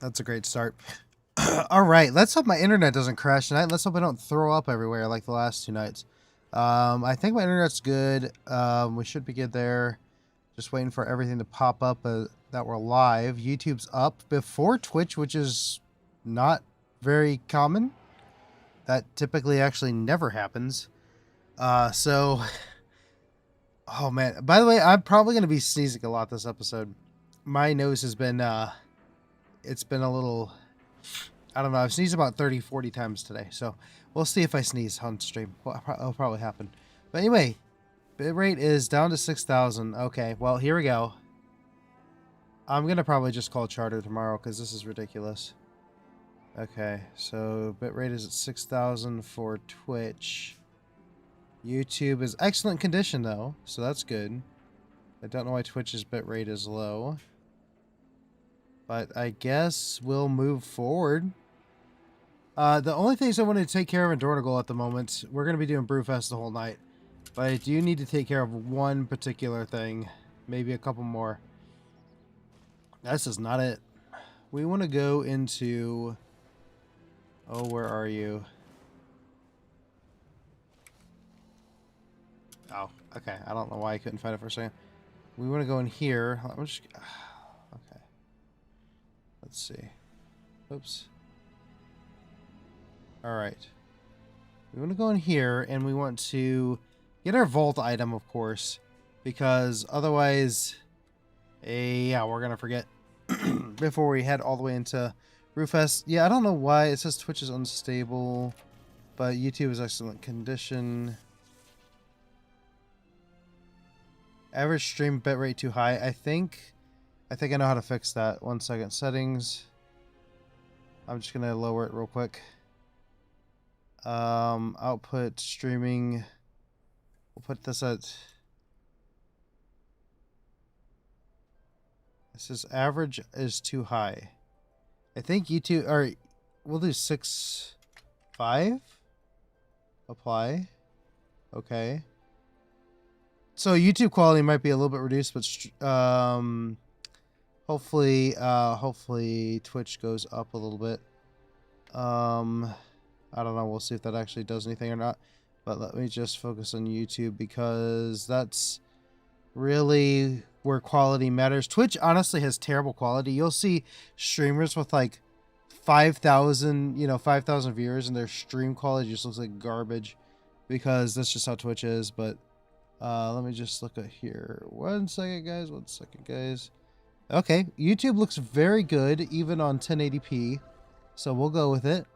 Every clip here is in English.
That's a great start. All right, let's hope my internet doesn't crash tonight. Let's hope I don't throw up everywhere like the last 2 nights. I think my internet's good. We should be good there. Just waiting for everything to pop up that we're live. YouTube's up before Twitch, which is not very common. That typically actually never happens. So, oh man. By the way, I'm probably going to be sneezing a lot this episode. My nose has been, it's been a little, I don't know. I've sneezed about 30, 40 times today. So we'll see if I sneeze on stream. Well, it'll probably happen. But anyway, bitrate is down to 6,000. Okay, well, here we go. I'm going to probably just call charter tomorrow because this is ridiculous. Okay, so bitrate is at 6,000 for Twitch. YouTube is excellent condition though, so that's good. I don't know why Twitch's bitrate is low. But I guess we'll move forward. The only things I want to take care of in Dornigal at the moment, we're going to be doing Brewfest the whole night. But I do need to take care of one particular thing. Maybe a couple more. This is not it. We want to go into... Oh, where are you? Oh, okay. I don't know why I couldn't find it for a second. We want to go in here. Okay. Let's see. Oops. Alright. We want to go in here, and we want to get our vault item, of course. Because otherwise... yeah, we're going to forget. Before we head all the way into Brewfest. Yeah, I don't know why. It says Twitch is unstable. But YouTube is excellent condition. Average stream bitrate too high. I think I know how to fix that. 1 second. Settings. I'm just gonna lower it real quick. Output streaming. We'll put this at. This is average is too high. I think YouTube. Or we'll do 6.5. Apply. Okay. So YouTube quality might be a little bit reduced, but hopefully Twitch goes up a little bit. I don't know. We'll see if that actually does anything or not. But let me just focus on YouTube because that's really where quality matters. Twitch honestly has terrible quality. You'll see streamers with like 5,000, 5,000 viewers, and their stream quality just looks like garbage because that's just how Twitch is. But let me just look at here. 1 second, guys. 1 second, guys. Okay, YouTube looks very good, even on 1080p. So we'll go with it.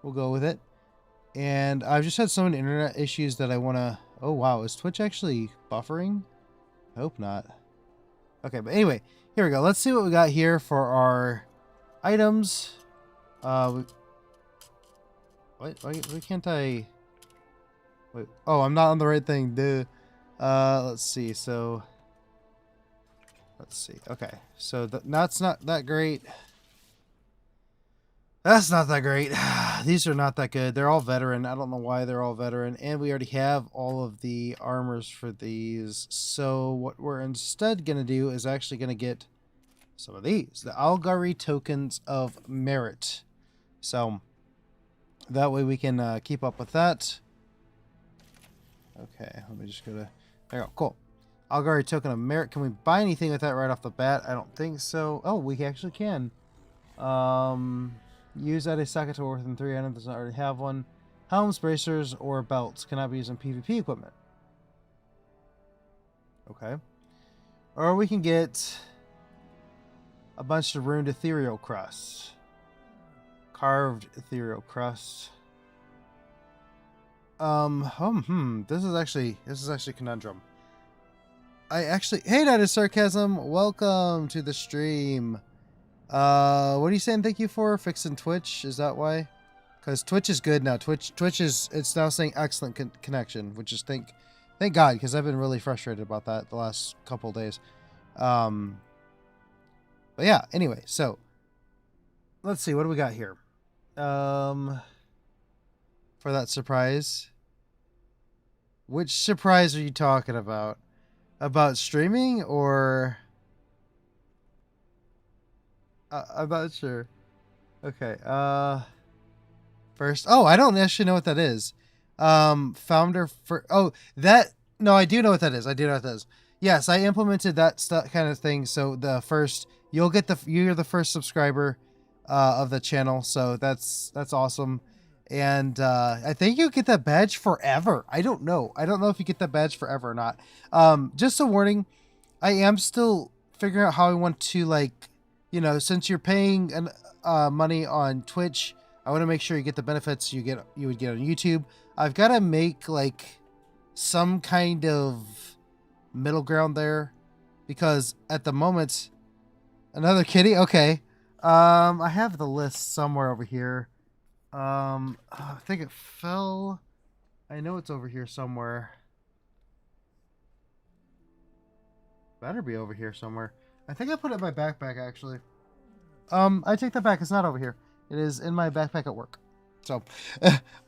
We'll go with it. And I've just had so many internet issues that I want to... Oh, wow. Is Twitch actually buffering? I hope not. Okay, but anyway, here we go. Let's see what we got here for our items. Why can't I... Wait. Oh, I'm not on the right thing, dude. Let's see. So, let's see. Okay, so that's not that great. That's not that great. These are not that good. They're all veteran. I don't know why they're all veteran. And we already have all of the armors for these. So what we're instead going to do is actually going to get some of these. The Algari tokens of merit. So that way we can keep up with that. Okay, let me just go to... There we go. Cool. Algari token of merit. Can we buy anything with that right off the bat? I don't think so. Oh, we actually can. Use at a Xalatath within 3 items. Does not already have one. Helms, bracers, or belts cannot be used in PvP equipment. Okay. Or we can get a bunch of ruined ethereal crust. Carved ethereal crust. This is actually conundrum. Hey, that is sarcasm. Welcome to the stream. What are you saying? Thank you for fixing Twitch. Is that why? Because Twitch is good now. Twitch it's now saying excellent connection, which is thank God, because I've been really frustrated about that the last couple of days. But yeah. Anyway, so let's see what do we got here. For that surprise. Which surprise are you talking about? About streaming or... I'm not sure. Okay. First. Oh, I don't actually know what that is. Founder for. Oh, that. No, I do know what that is. I do know what that is. Yes, I implemented that kind of thing. So the first, you're the first subscriber, of the channel. So that's awesome. And I think you get that badge forever. I don't know. I don't know if you get that badge forever or not. Just a warning. I am still figuring out how I want to, like, since you're paying money on Twitch, I want to make sure you get the benefits you would get on YouTube. I've got to make like some kind of middle ground there, because at the moment, another kitty. Okay, I have the list somewhere over here. I think it fell. I know it's over here somewhere. Better be over here somewhere. I think I put it in my backpack, actually. I take that back. It's not over here. It is in my backpack at work. So,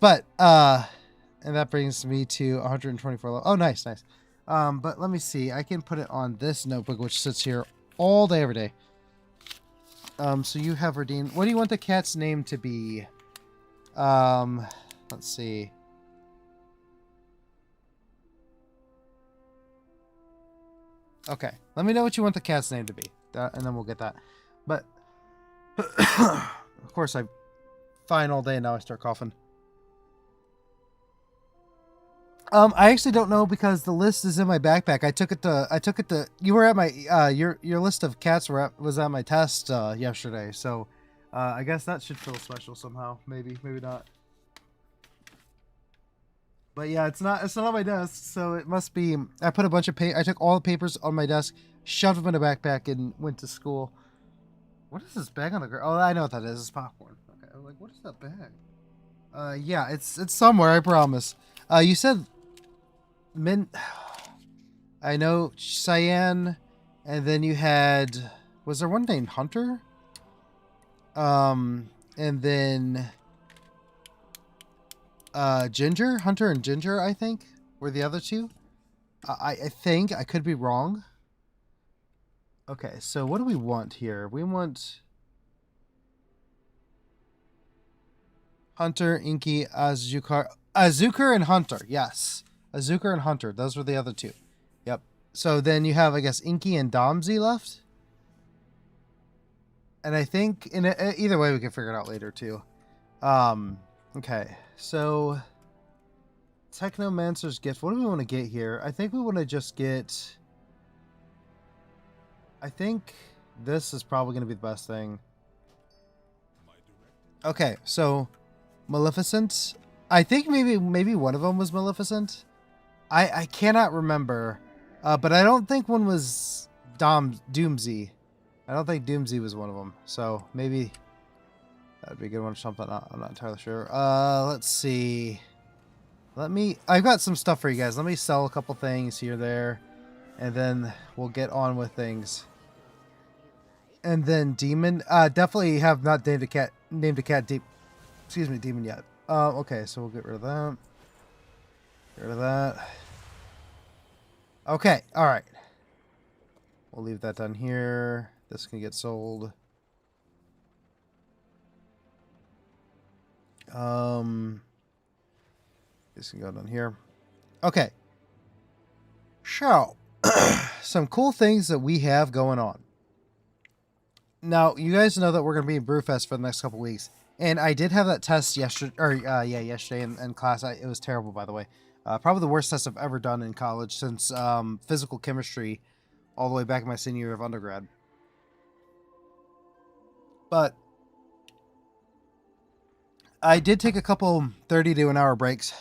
but, and that brings me to 124 level. Oh, nice, nice. But let me see. I can put it on this notebook, which sits here all day, every day. So you have redeemed. What do you want the cat's name to be? Let's see. Okay, let me know what you want the cat's name to be, and then we'll get that. But of course, I'm fine all day, and now I start coughing. I actually don't know, because the list is in my backpack. I took it to. You were at my your list of cats was at my test yesterday, so I guess that should feel special somehow. Maybe not. But yeah, it's not on my desk, so it must be. I put a bunch of I took all the papers on my desk, shoved them in a backpack, and went to school. What is this bag on the ground? Oh, I know what that is. It's popcorn. Okay, I'm like, what is that bag? Yeah, it's somewhere. I promise. You said I know Cyan, and then you had. Was there one named Hunter? And then. Hunter and Ginger, I think, were the other two. I think. I could be wrong. Okay, so what do we want here? We want Hunter, Inky, Azukar, and Hunter. Yes. Azukar and Hunter. Those were the other two. Yep. So then you have, I guess, Inky and Domsy left. And I think, either way, we can figure it out later, too. Okay, so Technomancer's Gift. What do we want to get here? I think we want to just get. I think this is probably going to be the best thing. Okay, so Maleficent. I think maybe one of them was Maleficent. I cannot remember, but I don't think one was Doomsy. I don't think Doomsy was one of them. So maybe. That'd be a good one or something. I'm not entirely sure. Let's see. I've got some stuff for you guys. Let me sell a couple things here, there, and then we'll get on with things. And then Demon. Definitely have not named a cat Demon yet. Okay, so we'll get rid of that. Get rid of that. Okay, alright. We'll leave that down here. This can get sold. This can go down here. Okay. So, some cool things that we have going on. Now, you guys know that we're going to be in Brewfest for the next couple weeks. And I did have that test yesterday, yesterday in class. It was terrible, by the way. Probably the worst test I've ever done in college since physical chemistry all the way back in my senior year of undergrad. But I did take a couple 30 to an hour breaks.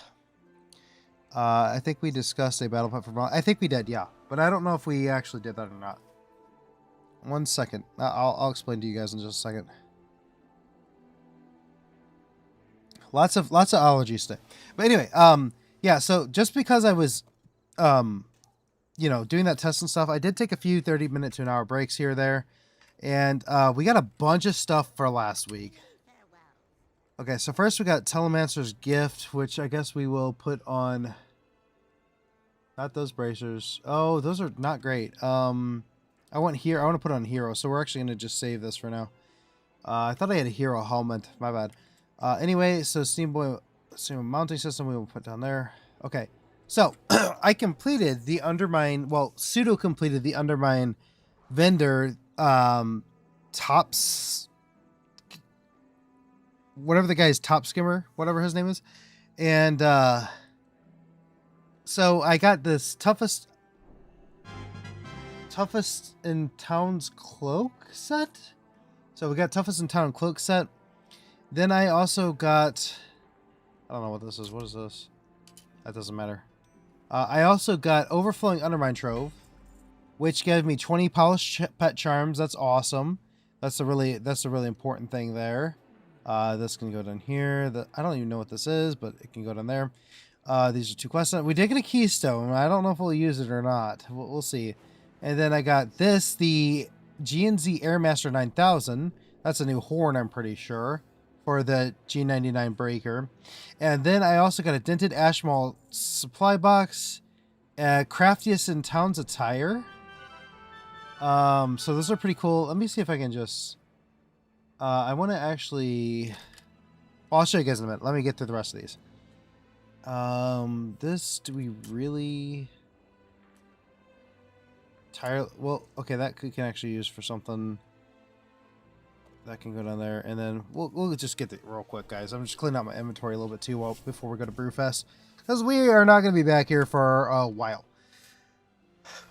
I think we discussed a battle pet for I think we did, yeah. But I don't know if we actually did that or not. 1 second. I'll explain to you guys in just a second. Lots of ology stuff. But anyway, yeah, so just because I was doing that test and stuff, I did take a few 30-minute to an hour breaks here or there. And we got a bunch of stuff for last week. Okay, so first we got Telemancer's Gift, which I guess we will put on. Not those bracers. Oh, those are not great. I want to put on Hero, so we're actually going to just save this for now. I thought I had a hero helmet. My bad. Anyway, so steam mounting system we will put down there. Okay. So I completed the undermine. Well, pseudo completed the undermine vendor. Tops. Whatever the guy's top skimmer, whatever his name is, and so I got this toughest in town's cloak set. So we got toughest in town cloak set. Then I also got, I don't know what this is. What is this? That doesn't matter. I also got overflowing undermine trove, which gave me 20 polished pet charms. That's awesome. That's a really important thing there. This can go down here. I don't even know what this is, but it can go down there. These are 2 quests. We did get a keystone. I don't know if we'll use it or not. We'll see. And then I got this, the G&Z Airmaster 9000. That's a new horn, I'm pretty sure, for the G99 breaker. And then I also got a dented Ashmall supply box, craftiest in town's attire. So those are pretty cool. Let me see if I can just... I want to actually... Well, I'll show you guys in a minute. Let me get through the rest of these. This, do we really... Well, okay, that can actually use for something. That can go down there, and then we'll just get it real quick, guys. I'm just cleaning out my inventory a little bit too before we go to Brewfest, because we are not going to be back here for a while.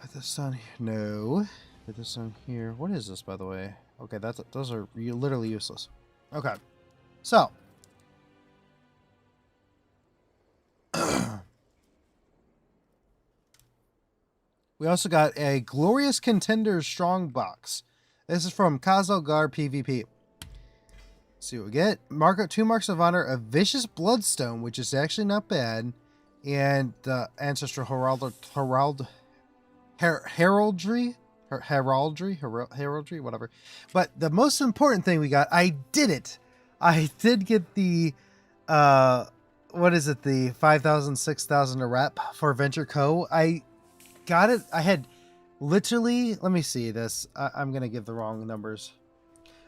Put this on here. No. Put this on here. What is this, by the way? Okay, those are literally useless. Okay, so we also got a Glorious Contenders Strong Box. This is from Kazalgar PvP. Let's see what we get. Mark up 2 marks of honor, a Vicious Bloodstone, which is actually not bad, and Ancestral heraldry, whatever. But the most important thing we got, I did it. I did get the, what is it, the 5,000, 6,000 a rep for Venture Co. I got it. I had literally, let me see this. I'm going to give the wrong numbers.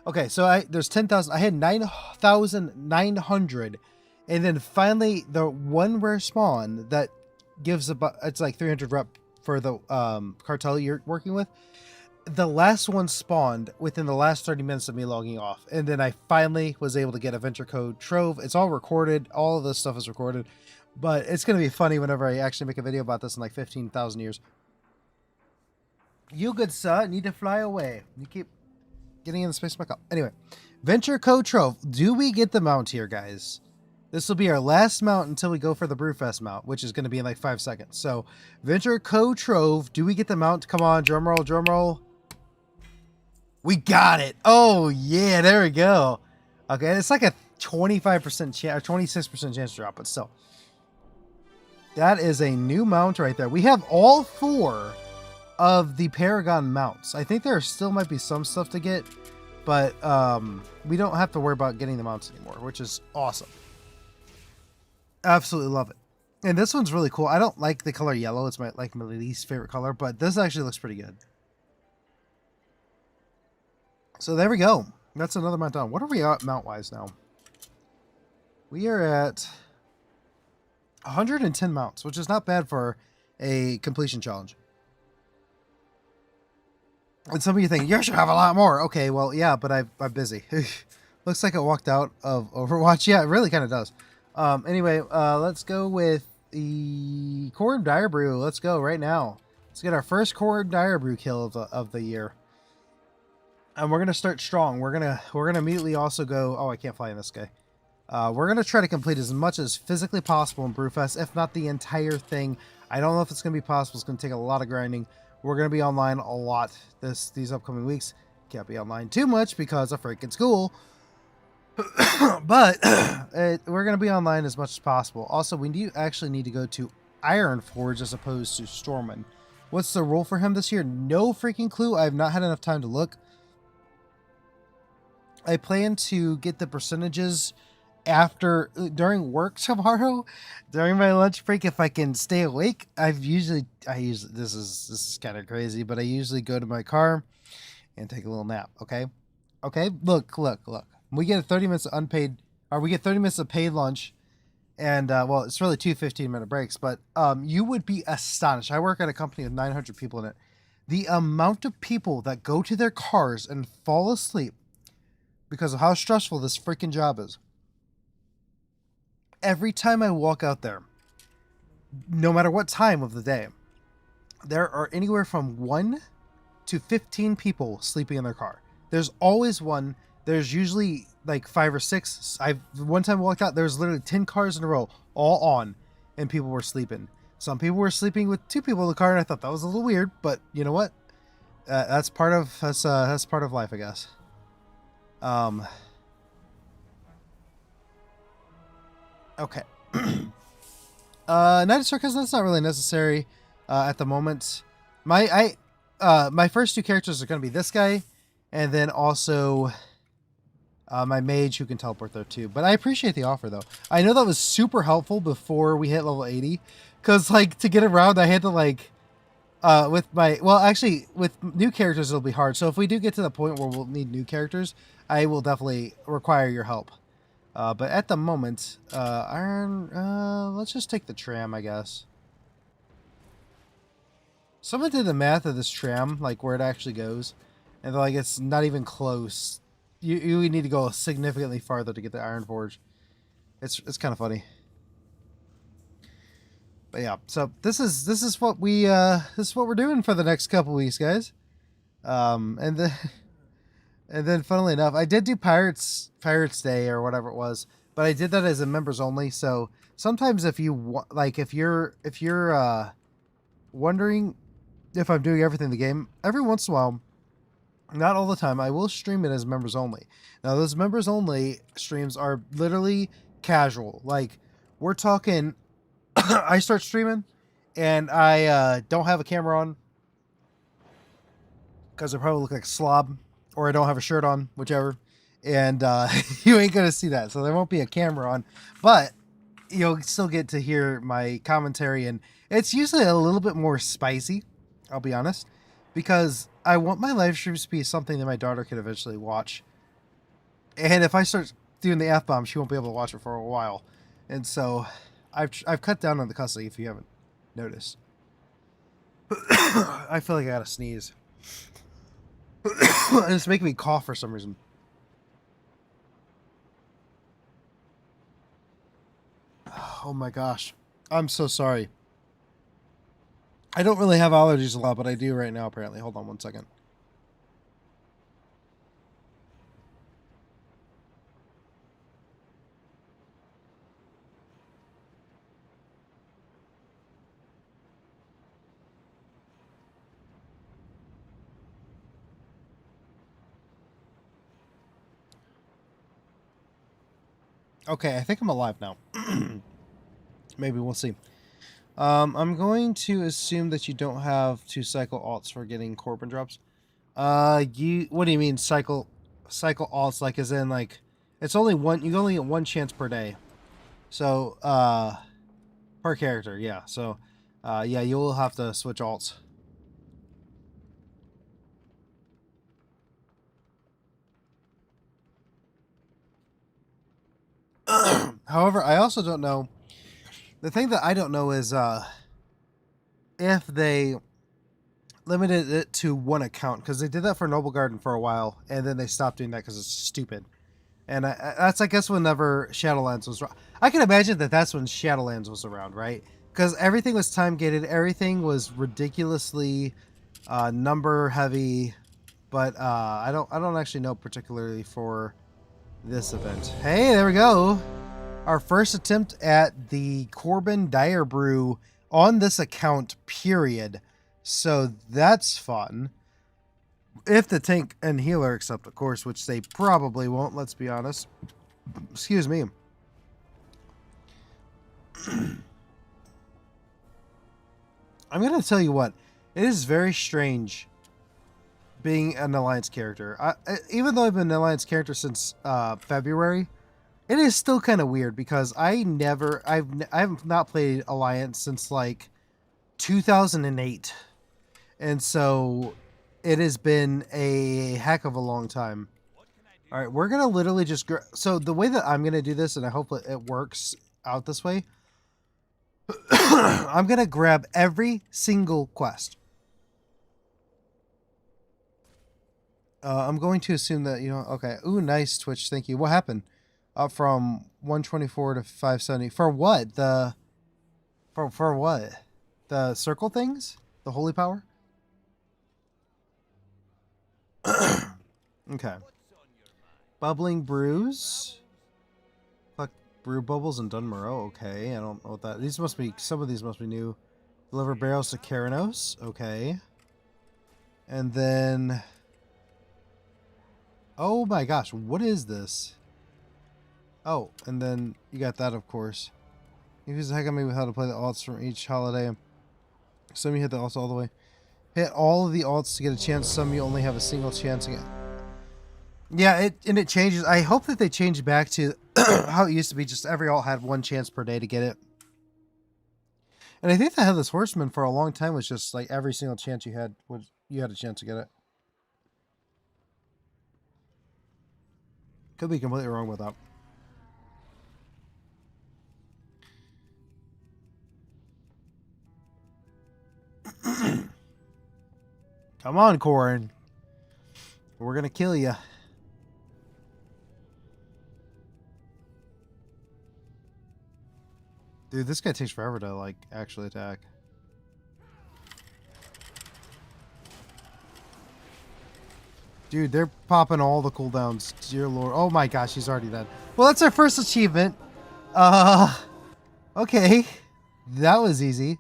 Okay, so there's 10,000. I had 9,900. And then finally, the one rare spawn that gives about, it's like 300 rep for the cartel you're working with. The last one spawned within the last 30 minutes of me logging off. And then I finally was able to get a Venture Code Trove. It's all recorded. All of this stuff is recorded. But it's going to be funny whenever I actually make a video about this in like 15,000 years. You good sir, need to fly away. You keep getting in the space back up. Anyway, Venture Code Trove. Do we get the mount here, guys? This will be our last mount until we go for the Brewfest mount, which is going to be in like 5 seconds. So, Venture Code Trove. Do we get the mount? Come on, drum roll, drum roll. We got it. Oh, yeah, there we go. Okay, it's like a 25% chance, or 26% chance to drop, but still. That is a new mount right there. We have all 4 of the Paragon mounts. I think there still might be some stuff to get, but we don't have to worry about getting the mounts anymore, which is awesome. Absolutely love it. And this one's really cool. I don't like the color yellow. It's my least favorite color, but this actually looks pretty good. So there we go. That's another mount down. What are we at mount-wise now? We are at 110 mounts, which is not bad for a completion challenge. And some of you think, you should have a lot more. Okay, well, yeah, but I'm busy. Looks like it walked out of Overwatch. Yeah, it really kind of does. Anyway, let's go with the Core Dire Brew. Let's go right now. Let's get our first Core Dire Brew kill of the year. And we're gonna start strong. We're gonna immediately also go. Oh, I can't fly in this guy. We're gonna try to complete as much as physically possible in Brewfest, if not the entire thing. I don't know if it's gonna be possible. It's gonna take a lot of grinding. We're gonna be online a lot these upcoming weeks. Can't be online too much because of freaking school. But we're gonna be online as much as possible. Also, we actually need to go to Ironforge as opposed to Stormwind. What's the rule for him this year? No freaking clue. I have not had enough time to look. I plan to get the percentages during work tomorrow, during my lunch break, if I can stay awake. This is kind of crazy, but I usually go to my car and take a little nap. Okay. Okay, look. We get 30 minutes of unpaid, or we get 30 minutes of paid lunch, and well, it's really two 15-minute breaks. But you would be astonished. I work at a company with 900 people in it. The amount of people that go to their cars and fall asleep because of how stressful this freaking job is. Every time I walk out there, no matter what time of the day, there are anywhere from 1 to 15 people sleeping in their car. There's always one. There's usually like 5 or 6. One time I walked out, there was literally 10 cars in a row, all on, and people were sleeping. Some people were sleeping with 2 people in the car, and I thought that was a little weird. But you know what? That's part of life, I guess. Okay. Night of Sarcasm, that's not really necessary at the moment. My first 2 characters are going to be this guy, and then also my mage who can teleport there too. But I appreciate the offer though. I know that was super helpful before we hit level 80, because like to get around I had to like with new characters it'll be hard. So if we do get to the point where we'll need new characters, I will definitely require your help. But at the moment, let's just take the tram, I guess. Someone did the math of this tram, like where it actually goes, and they're like, it's not even close. You need to go significantly farther to get the Iron Forge. It's kind of funny. But yeah, so this is what we're doing for the next couple weeks, guys. And then funnily enough, I did do Pirates Day or whatever it was, but I did that as a members only. So sometimes if you like, if you're wondering if I'm doing everything in the game, every once in a while, not all the time, I will stream it as members only. Now those members only streams are literally casual. Like we're talking, I start streaming and I don't have a camera on because I probably look like a slob, or I don't have a shirt on, whichever, and you ain't gonna see that, so there won't be a camera on, but you'll still get to hear my commentary, and it's usually a little bit more spicy, I'll be honest, because I want my live streams to be something that my daughter can eventually watch, and if I start doing the F-bomb, she won't be able to watch it for a while, and so I've cut down on the cussing, if you haven't noticed. I feel like I gotta sneeze. It's making me cough for some reason. Oh my gosh. I'm so sorry. I don't really have allergies a lot, but I do right now apparently. Hold on one second. Okay, I think I'm alive now. Maybe we'll see. I'm going to assume that you don't have 2 cycle alts for getting Corbin drops. What do you mean cycle alts? Like as in like it's only one. You only get 1 chance per day. So per character, yeah. So yeah, you will have to switch alts. However, I also don't know. The thing that I don't know is if they limited it to 1 account, because they did that for Noble Garden for a while, and then they stopped doing that because it's stupid. And that's, I guess, whenever Shadowlands was... I can imagine that that's when Shadowlands was around, right? Because everything was time-gated, everything was ridiculously number-heavy, but I don't actually know particularly for this event. Hey, there we go! Our first attempt at the Corbin Dire Brew on this account, period. So that's fun. If the tank and healer accept, of course, which they probably won't, let's be honest. Excuse me. I'm going to tell you what. It is very strange being an Alliance character. Even though I've been an Alliance character since February, it is still kind of weird because I have not played Alliance since like 2008. And so it has been a heck of a long time. All right, we're gonna literally just so the way that I'm gonna do this, and I hope it works out this way. I'm gonna grab every single quest. I'm going to assume that okay. Ooh, nice Twitch. Thank you. What happened? Up from 124 to 570 for what? For what? The circle things? The holy power? Okay. Bubbling brews. Fuck, brew bubbles and Dunmurrow. Okay, I don't know what that. These must be. Some of these must be new. Deliver barrels to Keranos. Okay. And then. Oh my gosh, what is this? Oh, and then you got that, of course. Use the heck out of me with how to play the alts from each holiday. Some you hit the alts all the way. Hit all of the alts to get a chance. Some you only have a single chance again. Yeah, it changes. I hope that they change back to how it used to be. Just every alt had one chance per day to get it. And I think the Headless Horseman for a long time was just like every single chance you had a chance to get it. Could be completely wrong with that. Come on, Corin. We're gonna kill you. Dude, this guy takes forever to, like, actually attack. Dude, they're popping all the cooldowns. Dear Lord. Oh my gosh, he's already dead. Well, that's our first achievement. Okay. That was easy.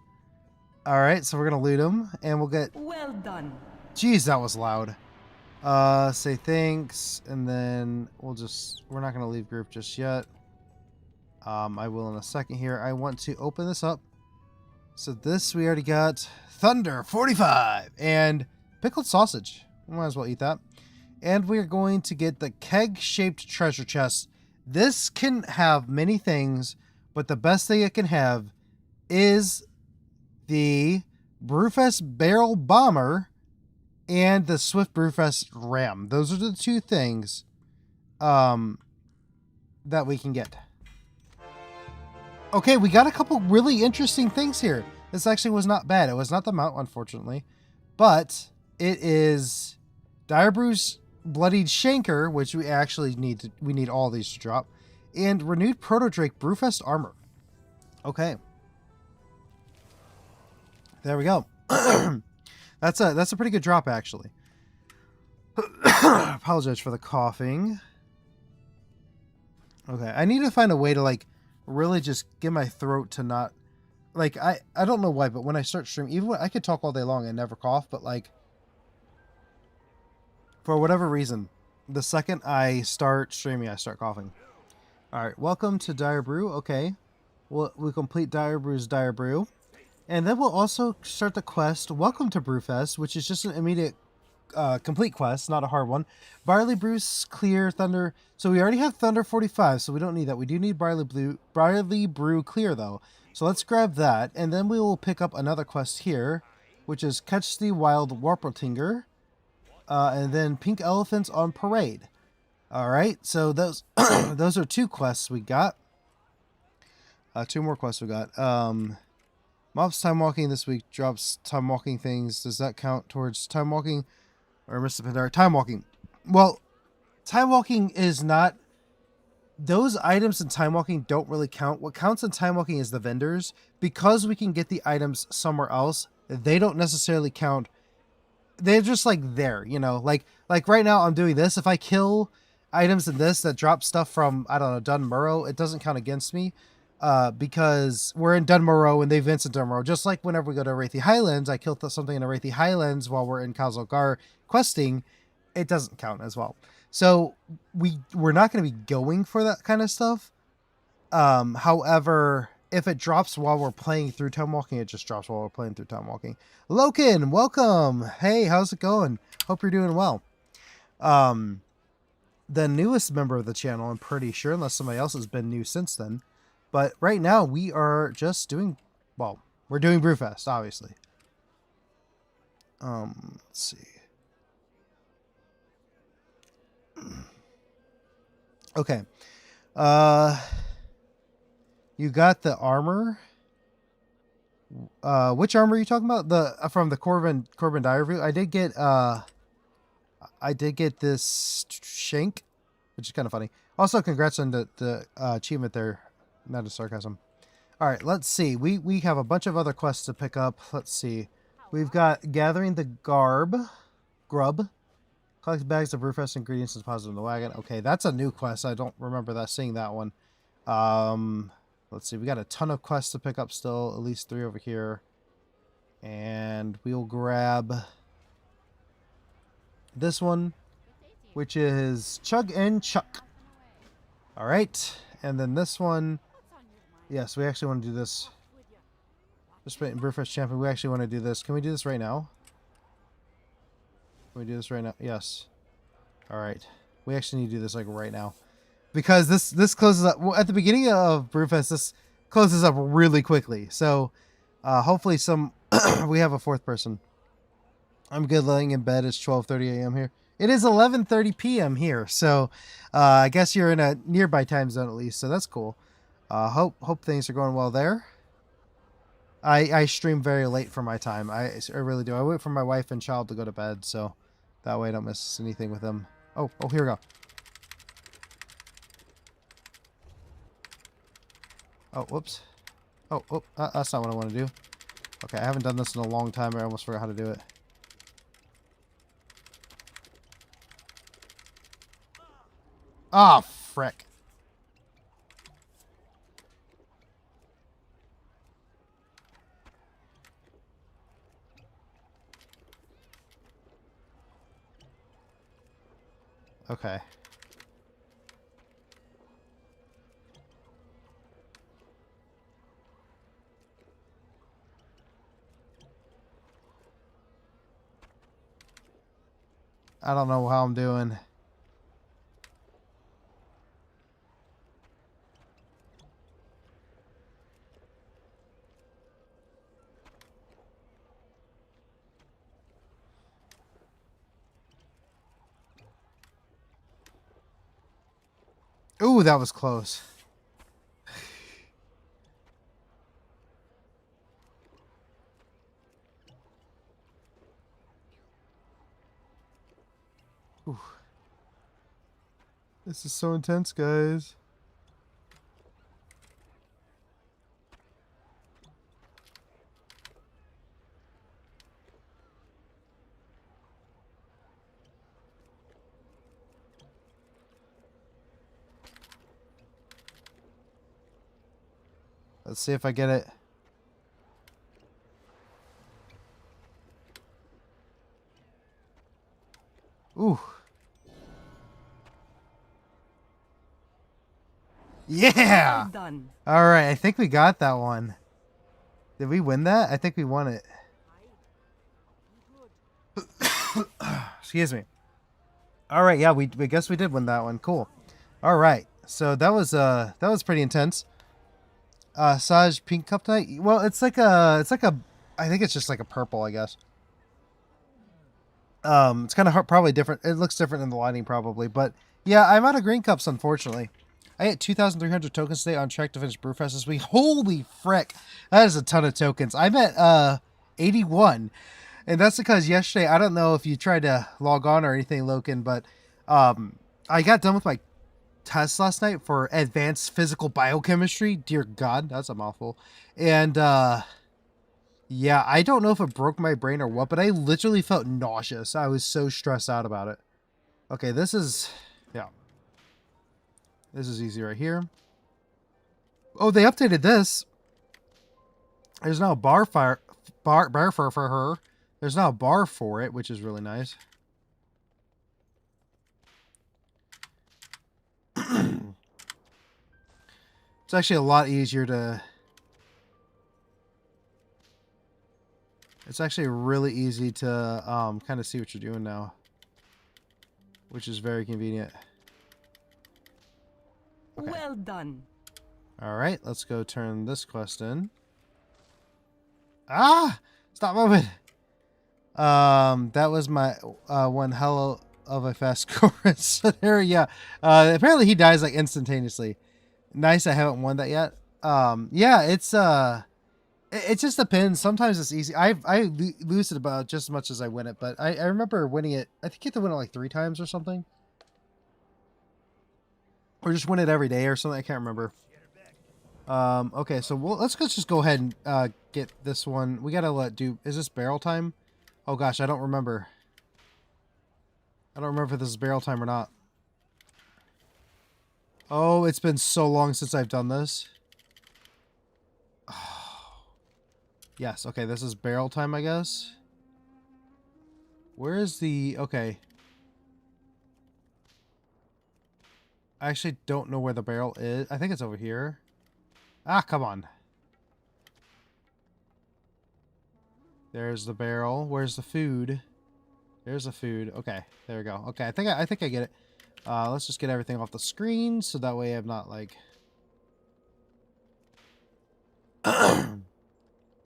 Alright, so we're gonna loot him, and we'll get... Well done. Jeez, that was loud. Say thanks, and then we're not gonna leave group just yet. I will in a second here. I want to open this up. So this, we already got Thunder 45 and pickled sausage. We might as well eat that. And we're going to get the keg-shaped treasure chest. This can have many things, but the best thing it can have is the Brewfest Barrel Bomber and the Swift Brewfest Ram. Those are the two things that we can get. Okay, we got a couple really interesting things here. This actually was not bad. It was not the mount, unfortunately. But it is Dire Brew's Bloodied Shanker, which we actually need all these to drop. And Renewed Proto-Drake Brewfest Armor. Okay. There we go. That's a pretty good drop, actually. Apologize for the coughing. Okay, I need to find a way to, like, really just get my throat to not, like, I don't know why, but when I start streaming, even when I could talk all day long and never cough, but, like, for whatever reason, the second I start streaming, I start coughing. Alright, welcome to Dire Brew. Okay, we'll complete Dire Brew's Dire Brew, and then we'll also start the quest, Welcome to Brewfest, which is just an immediate complete quest, not a hard one. Barley Brews Clear Thunder. So we already have Thunder 45, so we don't need that. We do need Barley Brew Clear, though. So let's grab that, and then we will pick up another quest here, which is Catch the Wild Warpletinger, and then Pink Elephants on Parade. Alright, so those those are two quests we got. Two more quests we got. Mobs Time Walking this week drops Time Walking things. Does that count towards Time Walking? Or Mr. Pandora, Time Walking. Well, Time Walking is not... Those items in Time Walking don't really count. What counts in Time Walking is the vendors. Because we can get the items somewhere else, they don't necessarily count. They're just, like, there, you know? Like right now, I'm doing this. If I kill items in this that drop stuff from, I don't know, Dunmurrow, it doesn't count against me. Because we're in Dunmurrow and they Vincent Dunmurrow. Just like whenever we go to Arathi Highlands, I killed something in Arathi Highlands while we're in Khazalgar questing, it doesn't count as well. So we're not going to be going for that kind of stuff. However, if it drops while we're playing through Time Walking, it just drops while we're playing through Time Walking. Loken, welcome. Hey, how's it going? Hope you're doing well. The newest member of the channel, I'm pretty sure, unless somebody else has been new since then. But right now, we are just doing, well, we're doing Brewfest, obviously. Let's see. Okay. You got the armor. Which armor are you talking about? The from the Corbin Dye review. I did get this shank, which is kind of funny. Also, congrats on the achievement there. Not a sarcasm. All right, let's see. We have a bunch of other quests to pick up. Let's see. We've got gathering the grub. Collect bags of Brewfest ingredients and deposit in the wagon. Okay, that's a new quest. I don't remember seeing that one. Let's see. We got a ton of quests to pick up still. At least 3 over here. And we'll grab this one, which is Chug and Chuck. All right, and then this one. Yes, we actually want to do this. Just in Brewfest Champion, we actually want to do this. Can we do this right now? Can we do this right now? Yes. All right. We actually need to do this like right now, because this closes up at the beginning of Brewfest. This closes up really quickly. So hopefully we have a 4th person. I'm good laying in bed. It's 12:30 a.m. here. It is 11:30 p.m. here. So I guess you're in a nearby time zone at least. So that's cool. Hope things are going well there. I stream very late for my time. I really do. I wait for my wife and child to go to bed, so that way I don't miss anything with them. Oh, here we go. Oh, whoops. Oh, that's not what I want to do. Okay, I haven't done this in a long time. I almost forgot how to do it. Ah, frick. Okay. I don't know how I'm doing. Ooh, that was close. Ooh. This is so intense, guys. Let's see if I get it. Ooh. Yeah! Well done. Alright, I think we got that one. Did we win that? I think we won it. Excuse me. Alright, yeah, we guess we did win that one. Cool. Alright. So that was pretty intense. Saj pink cup night. Well, it's like a I think it's just like a purple, I guess. It's kind of probably different. It looks different in the lighting probably, but yeah, I'm out of green cups unfortunately. I hit 2,300 tokens today, on track to finish Brewfest this week. Holy frick, that is a ton of tokens. I'm at 81, and that's because yesterday, I don't know if you tried to log on or anything, Loken, but I got done with my test last night for advanced physical biochemistry. Dear God, that's a mouthful. And yeah, I don't know if it broke my brain or what, but I literally felt nauseous. I was so stressed out about it. Okay, this is easy right here. Oh, they updated this. There's now a bar for her. There's now a bar for it, which is really nice. It's actually a lot easier to... It's actually really easy to kind of see what you're doing now, which is very convenient. Okay. Well done. All right, let's go turn this quest in. Ah! Stop moving! That was my one of a fast chorus. So there, yeah. Apparently he dies like instantaneously. Nice, I haven't won that yet. Yeah, it just depends. Sometimes it's easy. I lose it about just as much as I win it, but I remember winning it. I think you have to win it like 3 times or something, or just win it every day or something. I can't remember. Okay, so let's just go ahead and get this one. We gotta do. Is this barrel time? Oh gosh, I don't remember. I don't remember if this is barrel time or not. Oh, it's been so long since I've done this. Oh. Yes, okay, this is barrel time, I guess. Where is the... Okay. I actually don't know where the barrel is. I think it's over here. Ah, come on. There's the barrel. Where's the food? There's the food. Okay, there we go. Okay, I think I get it. Let's just get everything off the screen so that way I'm not like...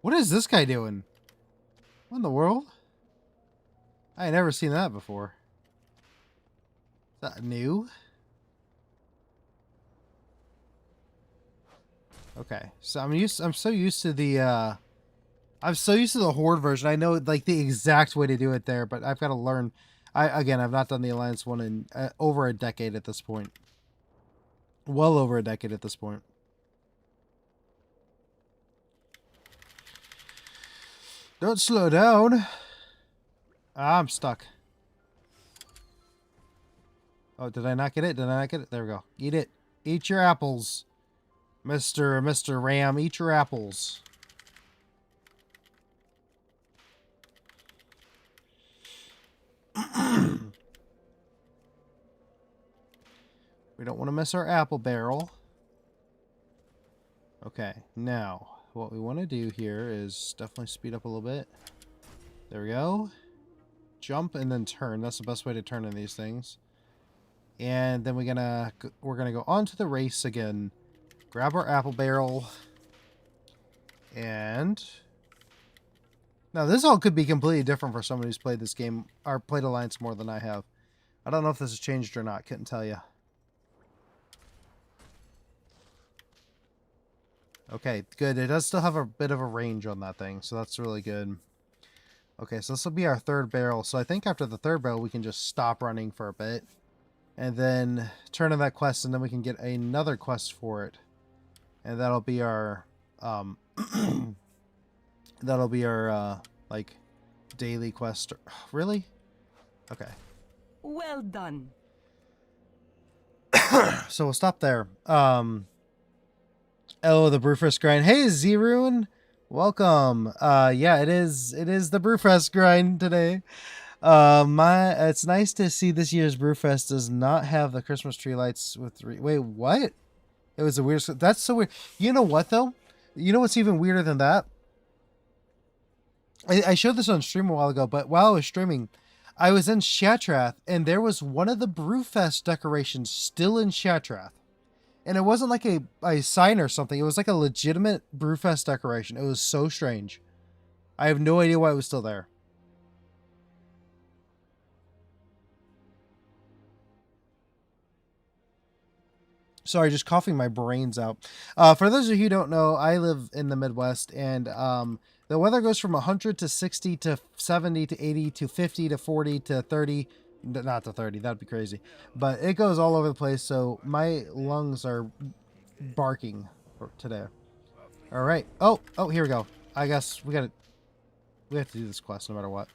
What is this guy doing? What in the world? I ain't never seen that before. Is that new? Okay, so I'm so used to the I'm so used to the Horde version. I know like the exact way to do it there, but I've got to learn. I've not done the Alliance one in over a decade at this point. Well over a decade at this point. Don't slow down. Ah, I'm stuck. Oh, did I not get it? Did I not get it? There we go. Eat it. Eat your apples. Mr. Ram, eat your apples. We don't want to miss our apple barrel. Okay, now what we want to do here is definitely speed up a little bit. There we go. Jump and then turn. That's the best way to turn in these things. And then we're gonna go on to the race again. Grab our apple barrel. And now this all could be completely different for someone who's played this game or played Alliance more than I have. I don't know if this has changed or not. Couldn't tell you. Okay, good. It does still have a bit of a range on that thing, so that's really good. Okay, so this will be our 3rd barrel. So I think after the 3rd barrel, we can just stop running for a bit. And then turn in that quest, and then we can get another quest for it. And that'll be our, like, daily quest. Really? Okay. Well done. So we'll stop there. Oh, the Brewfest grind. Hey, Zerun. Welcome. Yeah, it is the Brewfest grind today. It's nice to see this year's Brewfest does not have the Christmas tree lights with wait, what? It was a weird. That's so weird. You know what though? You know what's even weirder than that? I showed this on stream a while ago, but while I was streaming, I was in Xalatath and there was one of the Brewfest decorations still in Xalatath. And it wasn't like a sign or something. It was like a legitimate Brewfest decoration. It was so strange. I have no idea why it was still there. Sorry, just coughing my brains out. For those of you who don't know, I live in the Midwest, and the weather goes from 100 to 60 to 70 to 80 to 50 to 40 to 30. Not to 30, that'd be crazy. But it goes all over the place, so my lungs are barking for today. All right. Oh, here we go. I guess we have to do this quest no matter what.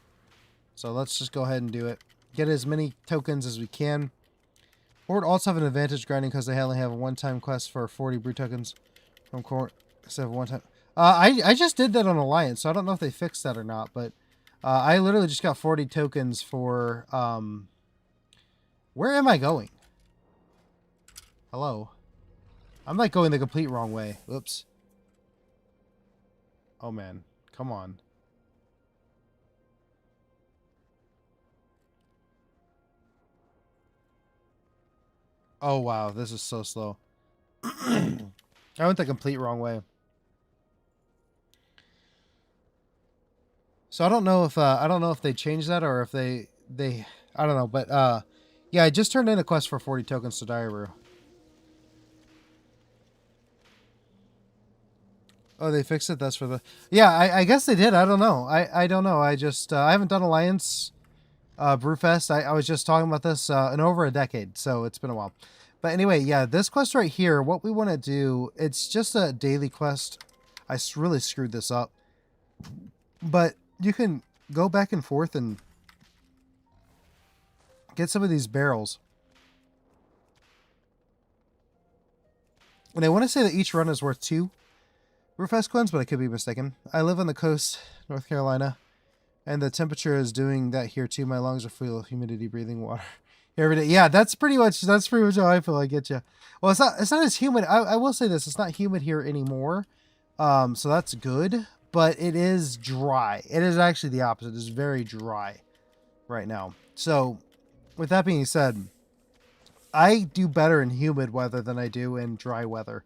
So let's just go ahead and do it. Get as many tokens as we can. Horde also have an advantage grinding because they only have a one-time quest for 40 brew tokens from Court instead of one time. I just did that on Alliance, so I don't know if they fixed that or not, but I literally just got 40 tokens for where am I going? Hello. I'm like going the complete wrong way. Oops. Oh man, come on. Oh wow, this is so slow. I went the complete wrong way. So I don't know if they changed that or if they I don't know, but yeah, I just turned in a quest for 40 tokens to Diaroo. Oh, they fixed it. That's for the. Yeah, I guess they did. I don't know. I don't know. I just I haven't done Alliance Brewfest. I was just talking about this in over a decade, so it's been a while. But anyway, yeah, this quest right here, what we want to do, it's just a daily quest. I really screwed this up. But you can go back and forth and get some of these barrels. And I want to say that each run is worth 2 Brewfest coins, but I could be mistaken. I live on the coast, North Carolina, and the temperature is doing that here too. My lungs are full of humidity, breathing water every day. Yeah, that's pretty much how I feel. I get you. Well, it's not as humid. I will say this: it's not humid here anymore, so that's good. But it is dry. It is actually the opposite. It's very dry right now. So, with that being said, I do better in humid weather than I do in dry weather.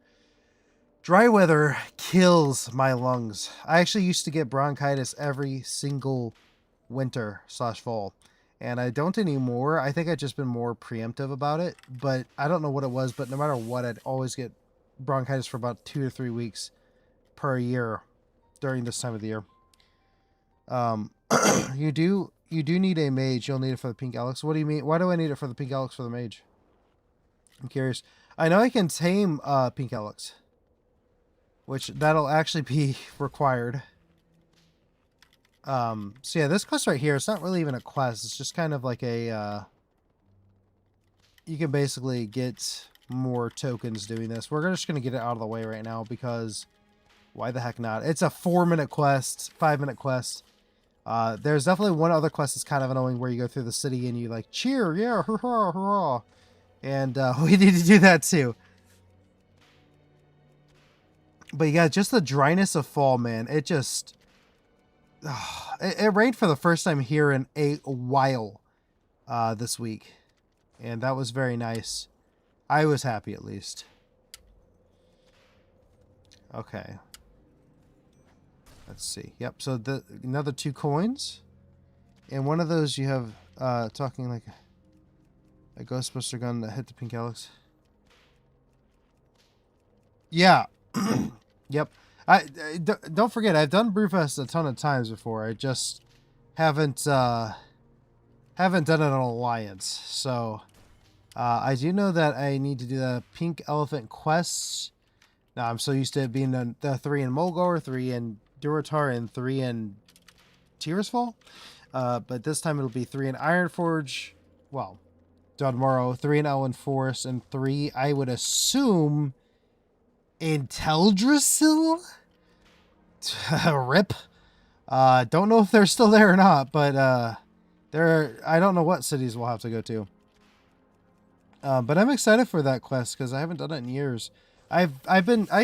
Dry weather kills my lungs. I actually used to get bronchitis every single winter/fall. And I don't anymore. I think I've just been more preemptive about it. But I don't know what it was. But no matter what, I'd always get bronchitis for about 2 to 3 weeks per year during this time of the year. You do need a mage. You'll need it for the pink Alex. What do you mean? Why do I need it for the pink Alex for the mage? I'm curious. I know I can tame pink Alex, which that'll actually be required. So yeah, this quest right here, it's not really even a quest. It's just kind of like a, you can basically get more tokens doing this. We're just going to get it out of the way right now because why the heck not? It's a 4-minute quest, 5-minute quest. There's definitely one other quest that's kind of annoying where you go through the city and you like cheer, yeah, hurrah, hurrah. And we need to do that too. But yeah, just the dryness of fall, man. It just... it rained for the first time here in a while this week. And that was very nice. I was happy at least. Okay. Let's see. Yep, so another 2 coins. And one of those you have talking like a Ghostbuster gun that hit the pink Alex. Yeah. Yep. Don't forget, I've done Brewfest a ton of times before. I just haven't done it on Alliance. So I do know that I need to do the pink elephant quests. Now I'm so used to it being the 3 in Mulgore, 3 in Durotar, and 3 in Tearsfall. But this time it'll be 3 in Ironforge. Well, Dodmorrow, 3 in Elwyn Forest, and 3, I would assume, in Teldrassil? Rip. Don't know if they're still there or not, but I don't know what cities we'll have to go to. But I'm excited for that quest because I haven't done it in years. I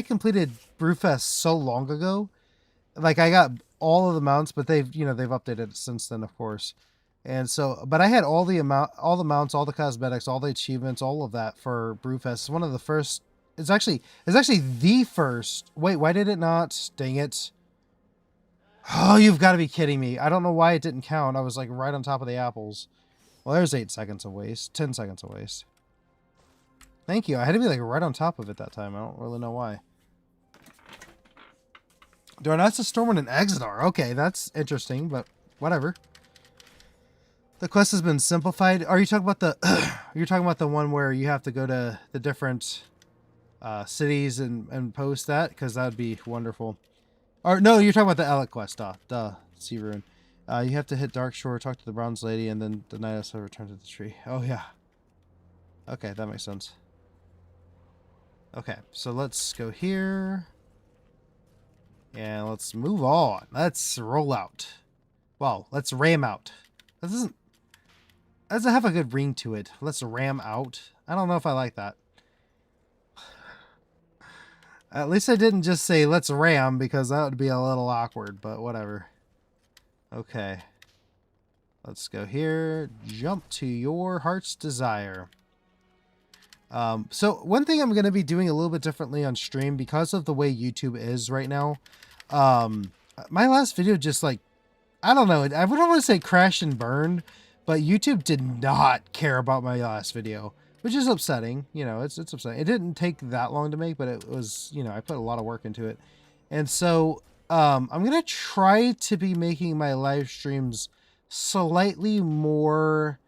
completed Brewfest so long ago. Like I got all of the mounts, but they've updated it since then, of course. And so, but I had all the mounts, all the cosmetics, all the achievements, all of that for Brewfest. It's one of the first. It's actually the first. Wait, why did it not? Dang it. Oh, you've got to be kidding me. I don't know why it didn't count. I was like right on top of the apples. Well, there's 8 seconds of waste. 10 seconds of waste. Thank you. I had to be like right on top of it that time. I don't really know why. Darnat's a Stormwind and Exodar. Okay, that's interesting, but whatever. The quest has been simplified. Are you talking about the you're talking about the one where you have to go to the different cities and post that? Because that would be wonderful. Or no, you're talking about the Alec quest. Sea Rune. You have to hit Darkshore, talk to the Bronze Lady, and then the Night Elf return to the tree. Oh yeah. Okay, that makes sense. Okay, so let's go here. And let's move on. Let's roll out. Well, let's ram out. That doesn't have a good ring to it. Let's ram out. I don't know if I like that. At least I didn't just say let's ram because that would be a little awkward, but whatever. Okay. Let's go here. Jump to your heart's desire. So one thing I'm going to be doing a little bit differently on stream because of the way YouTube is right now. My last video just like, I don't know. I wouldn't want to say crashed and burned, But YouTube did not care about my last video, which is upsetting. You know, it's upsetting. It didn't take that long to make, but it was, you know, I put a lot of work into it. And so I'm going to try to be making my live streams slightly more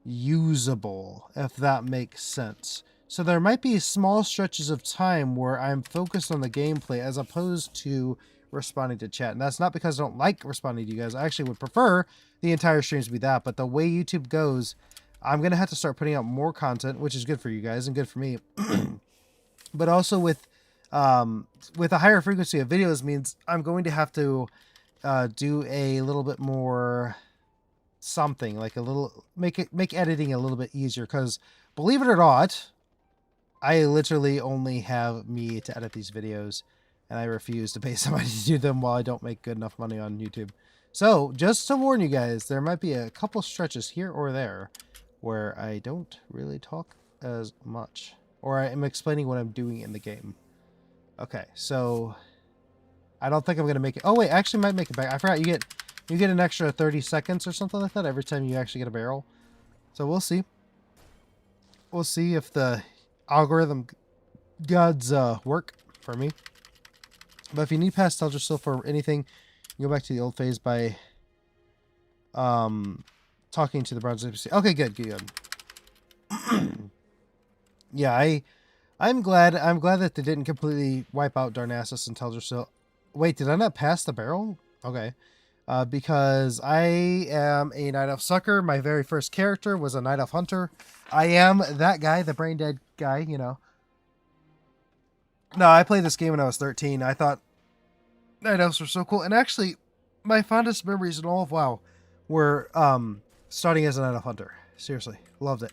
usable, if that makes sense. So there might be small stretches of time where I'm focused on the gameplay as opposed to responding to chat. And that's not because I don't like responding to you guys. I actually would prefer the entire streams to be that. But the way YouTube goes, I'm going to have to start putting out more content, which is good for you guys and good for me. But also with a higher frequency of videos means I'm going to have to do a little bit more something, like a little, make editing a little bit easier, because believe it or not, I literally only have me to edit these videos, and I refuse to pay somebody to do them while I don't make good enough money on YouTube. So just to warn you guys, there might be a couple stretches here or there where I don't really talk as much, or I am explaining what I'm doing in the game. Okay, so I don't think I'm gonna make it. Oh wait, I actually might make it back. I forgot you get an extra 30 seconds or something like that every time you actually get a barrel. So we'll see. We'll see if the algorithm gods work for me. But if you need pastel just so for anything, you go back to the old phase by talking to the bronze NPC. Okay, good. Yeah, I'm glad that they didn't completely wipe out Darnassus and Teldrassil. Wait, did I not pass the barrel? Okay. Because I am a Night Elf Sucker. My very first character was a Night Elf Hunter. I am that guy, the brain dead guy, you know. No, I played this game when I was 13. I thought Night Elves were so cool. And actually, my fondest memories in all of WoW were starting as a Night Elf Hunter. Seriously, loved it.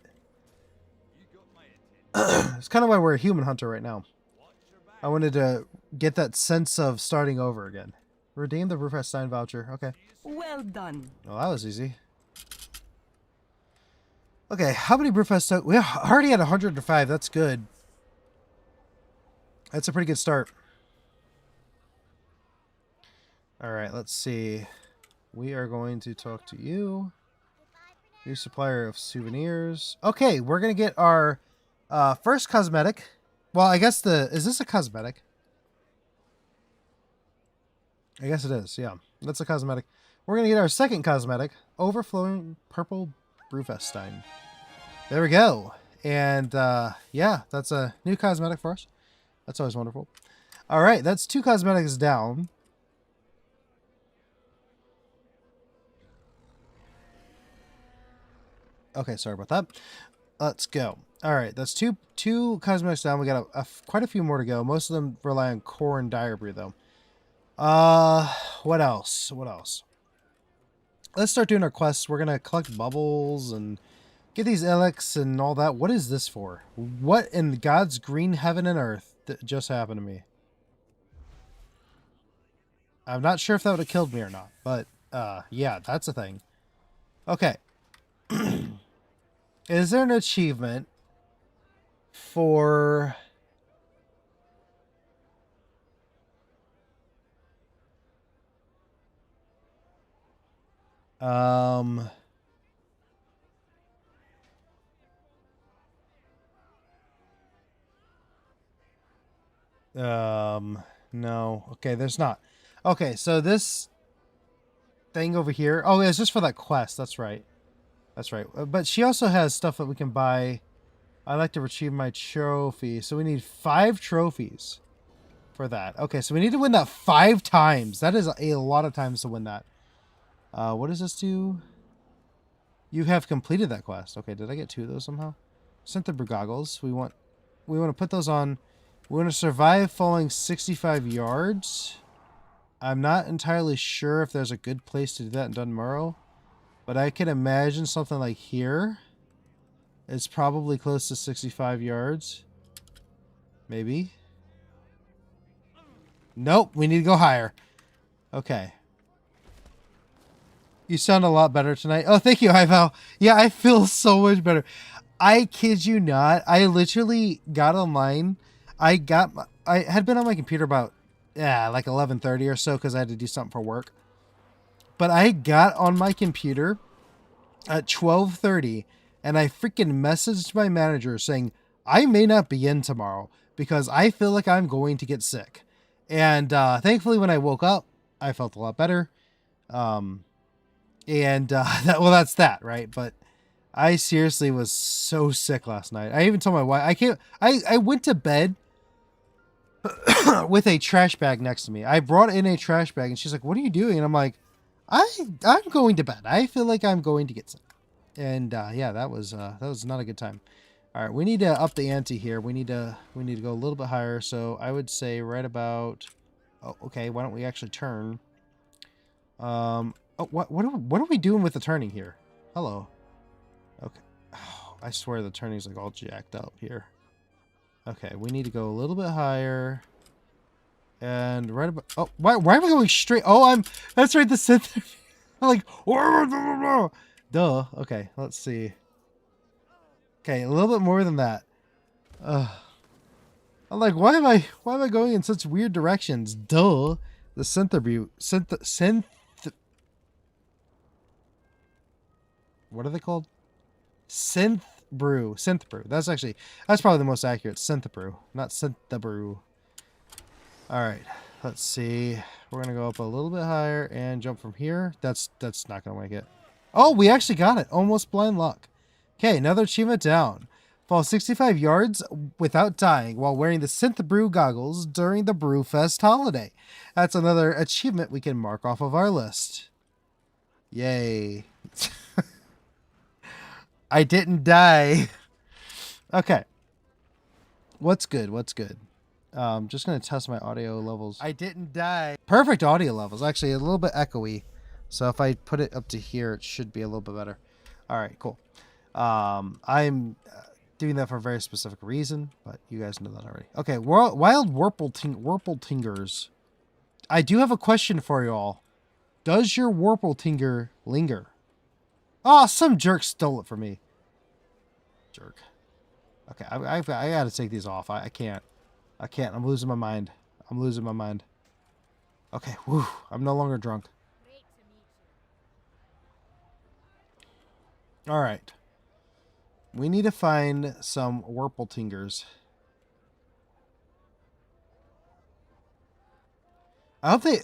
It's kind of why we're a human hunter right now. I wanted to get that sense of starting over again. Redeem the Brewfest Stein voucher. Okay. Well done. Well, that was easy. Okay, how many Brewfest? We already had 105. That's good. That's a pretty good start. All right, let's see. We are going to talk to you. New supplier of souvenirs. Okay, we're going to get our first cosmetic. Well, I guess is this a cosmetic? I guess it is, yeah. That's a cosmetic. We're going to get our second cosmetic, Overflowing Purple Brewfest Stein. There we go. And, yeah, that's a new cosmetic for us. That's always wonderful. All right, that's 2 cosmetics down. Okay, sorry about that. Let's go. All right, that's two cosmetics down. We got quite a few more to go. Most of them rely on core and dire brew, though. What else? Let's start doing our quests. We're gonna collect bubbles and get these elixirs and all that. What is this for? What in God's green heaven and earth that just happened to me? I'm not sure if that would have killed me or not, but yeah, that's a thing. Okay. Is there an achievement for no. Okay, there's not. Okay, so this thing over here. Oh, it's just for that quest. That's right. That's right. But she also has stuff that we can buy. I like to retrieve my trophy. So we need 5 trophies for that. Okay, so we need to win that 5 times. That is a lot of times to win that. What does this do? You have completed that quest. Okay, did I get 2 of those somehow? Sent the goggles. We want to put those on. We want to survive falling 65 yards. I'm not entirely sure if there's a good place to do that in Dunmurrow, but I can imagine something like here. It's probably close to 65 yards. Maybe. Nope, we need to go higher. Okay. You sound a lot better tonight. Oh, thank you, Ival. Yeah, I feel so much better. I kid you not. I literally got online. I had been on my computer about like 11:30 or so because I had to do something for work. But I got on my computer at 12:30, and I freaking messaged my manager saying I may not be in tomorrow because I feel like I'm going to get sick. And thankfully, when I woke up, I felt a lot better. Um, and that's that, right? But I seriously was so sick last night. I even told my wife I can't. I went to bed with a trash bag next to me. I brought in a trash bag, and she's like, "What are you doing?" And I'm like, I'm going to bed. I feel like I'm going to get sick." And yeah, that was not a good time. All right, we need to up the ante here. We need to go a little bit higher. So I would say right about. Oh, okay. Why don't we actually turn? Oh, what are we doing with the turning here? Hello. Okay. Oh, I swear the turning's like all jacked up here. Okay, we need to go a little bit higher. And right about... Oh, why am I going straight? Oh, that's right, the synth... I'm like... Duh. Okay, let's see. Okay, a little bit more than that. I'm like, why am I going in such weird directions? Duh. The synth... What are they called? Synth brew. That's probably the most accurate. Synth brew, not synth the brew. All right, let's see. We're gonna go up a little bit higher and jump from here. That's not gonna make it. Oh, we actually got it. Almost blind luck. Okay, another achievement down. Fall 65 yards without dying while wearing the synth brew goggles during the Brewfest holiday. That's another achievement we can mark off of our list. Yay. I didn't die. Okay. What's good? Just going to test my audio levels. I didn't die. Perfect audio levels. Actually, a little bit echoey. So if I put it up to here, it should be a little bit better. All right, cool. I'm doing that for a very specific reason, but you guys know that already. Okay, wild Warpletingers. I do have a question for you all. Does your Warpletinger linger? Oh, some jerk stole it from me. Jerk. Okay, I gotta take these off. I can't. I'm losing my mind. Okay, whew. I'm no longer drunk. Alright. We need to find some Warpletingers. I hope they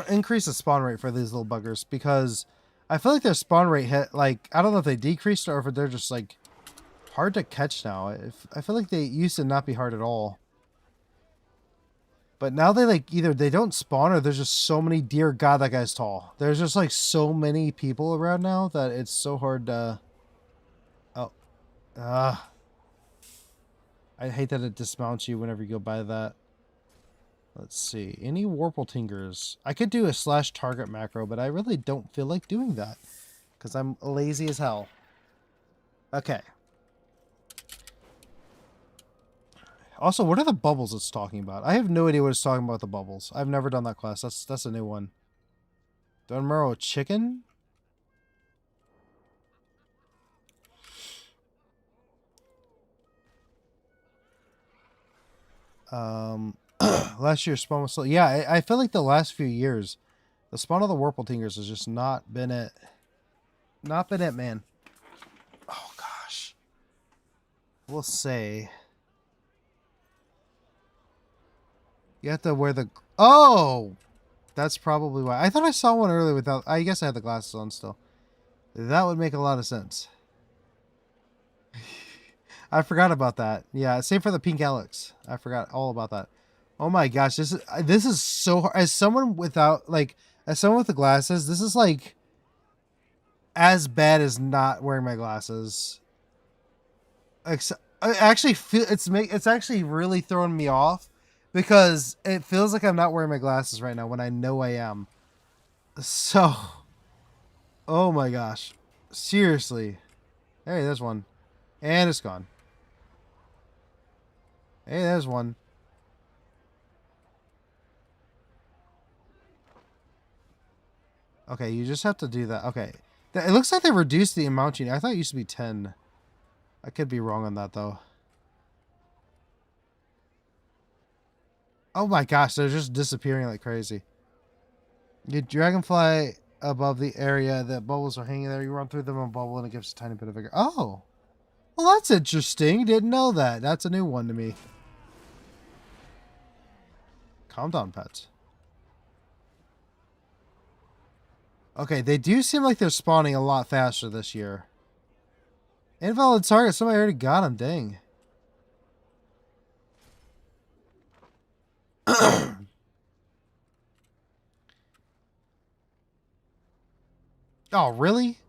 increase the spawn rate for these little buggers, because I feel like their spawn rate hit, like, I don't know if they decreased or if they're just, like, hard to catch now. I feel like they used to not be hard at all. But now they, like, either they don't spawn or there's just so many... Dear God, that guy's tall. There's just, like, so many people around now that it's so hard to... Oh. I hate that it dismounts you whenever you go by that. Let's see. Any Warpletingers? I could do a /target macro, but I really don't feel like doing that. Because I'm lazy as hell. Okay. Also, what are the bubbles it's talking about? I have no idea what it's talking about with the bubbles. I've never done that class. That's a new one. Donmaro chicken? Last year's spawn was slow. Yeah, I feel like the last few years, the spawn of the Warpletingers has just not been it. Not been it, man. Oh, gosh. We'll say... You have to wear the... Oh! That's probably why. I thought I saw one earlier without... I guess I had the glasses on still. That would make a lot of sense. I forgot about that. Yeah, same for the pink Alex. I forgot all about that. Oh my gosh, this is so hard. As someone without, like... As someone with the glasses, this is, like... as bad as not wearing my glasses. I actually feel... It's actually really throwing me off. Because it feels like I'm not wearing my glasses right now when I know I am. So, oh my gosh. Seriously. Hey, there's one. And it's gone. Hey, there's one. Okay, you just have to do that. Okay. It looks like they reduced the amount you need. I thought it used to be 10. I could be wrong on that, though. Oh my gosh, they're just disappearing like crazy. Your dragonfly above the area that bubbles are hanging there. You run through them and bubble, and it gives a tiny bit of vigor. Oh, well, that's interesting. Didn't know that. That's a new one to me. Calm down, pets. Okay, they do seem like they're spawning a lot faster this year. Invalid target. Somebody already got him. Dang. Oh, really?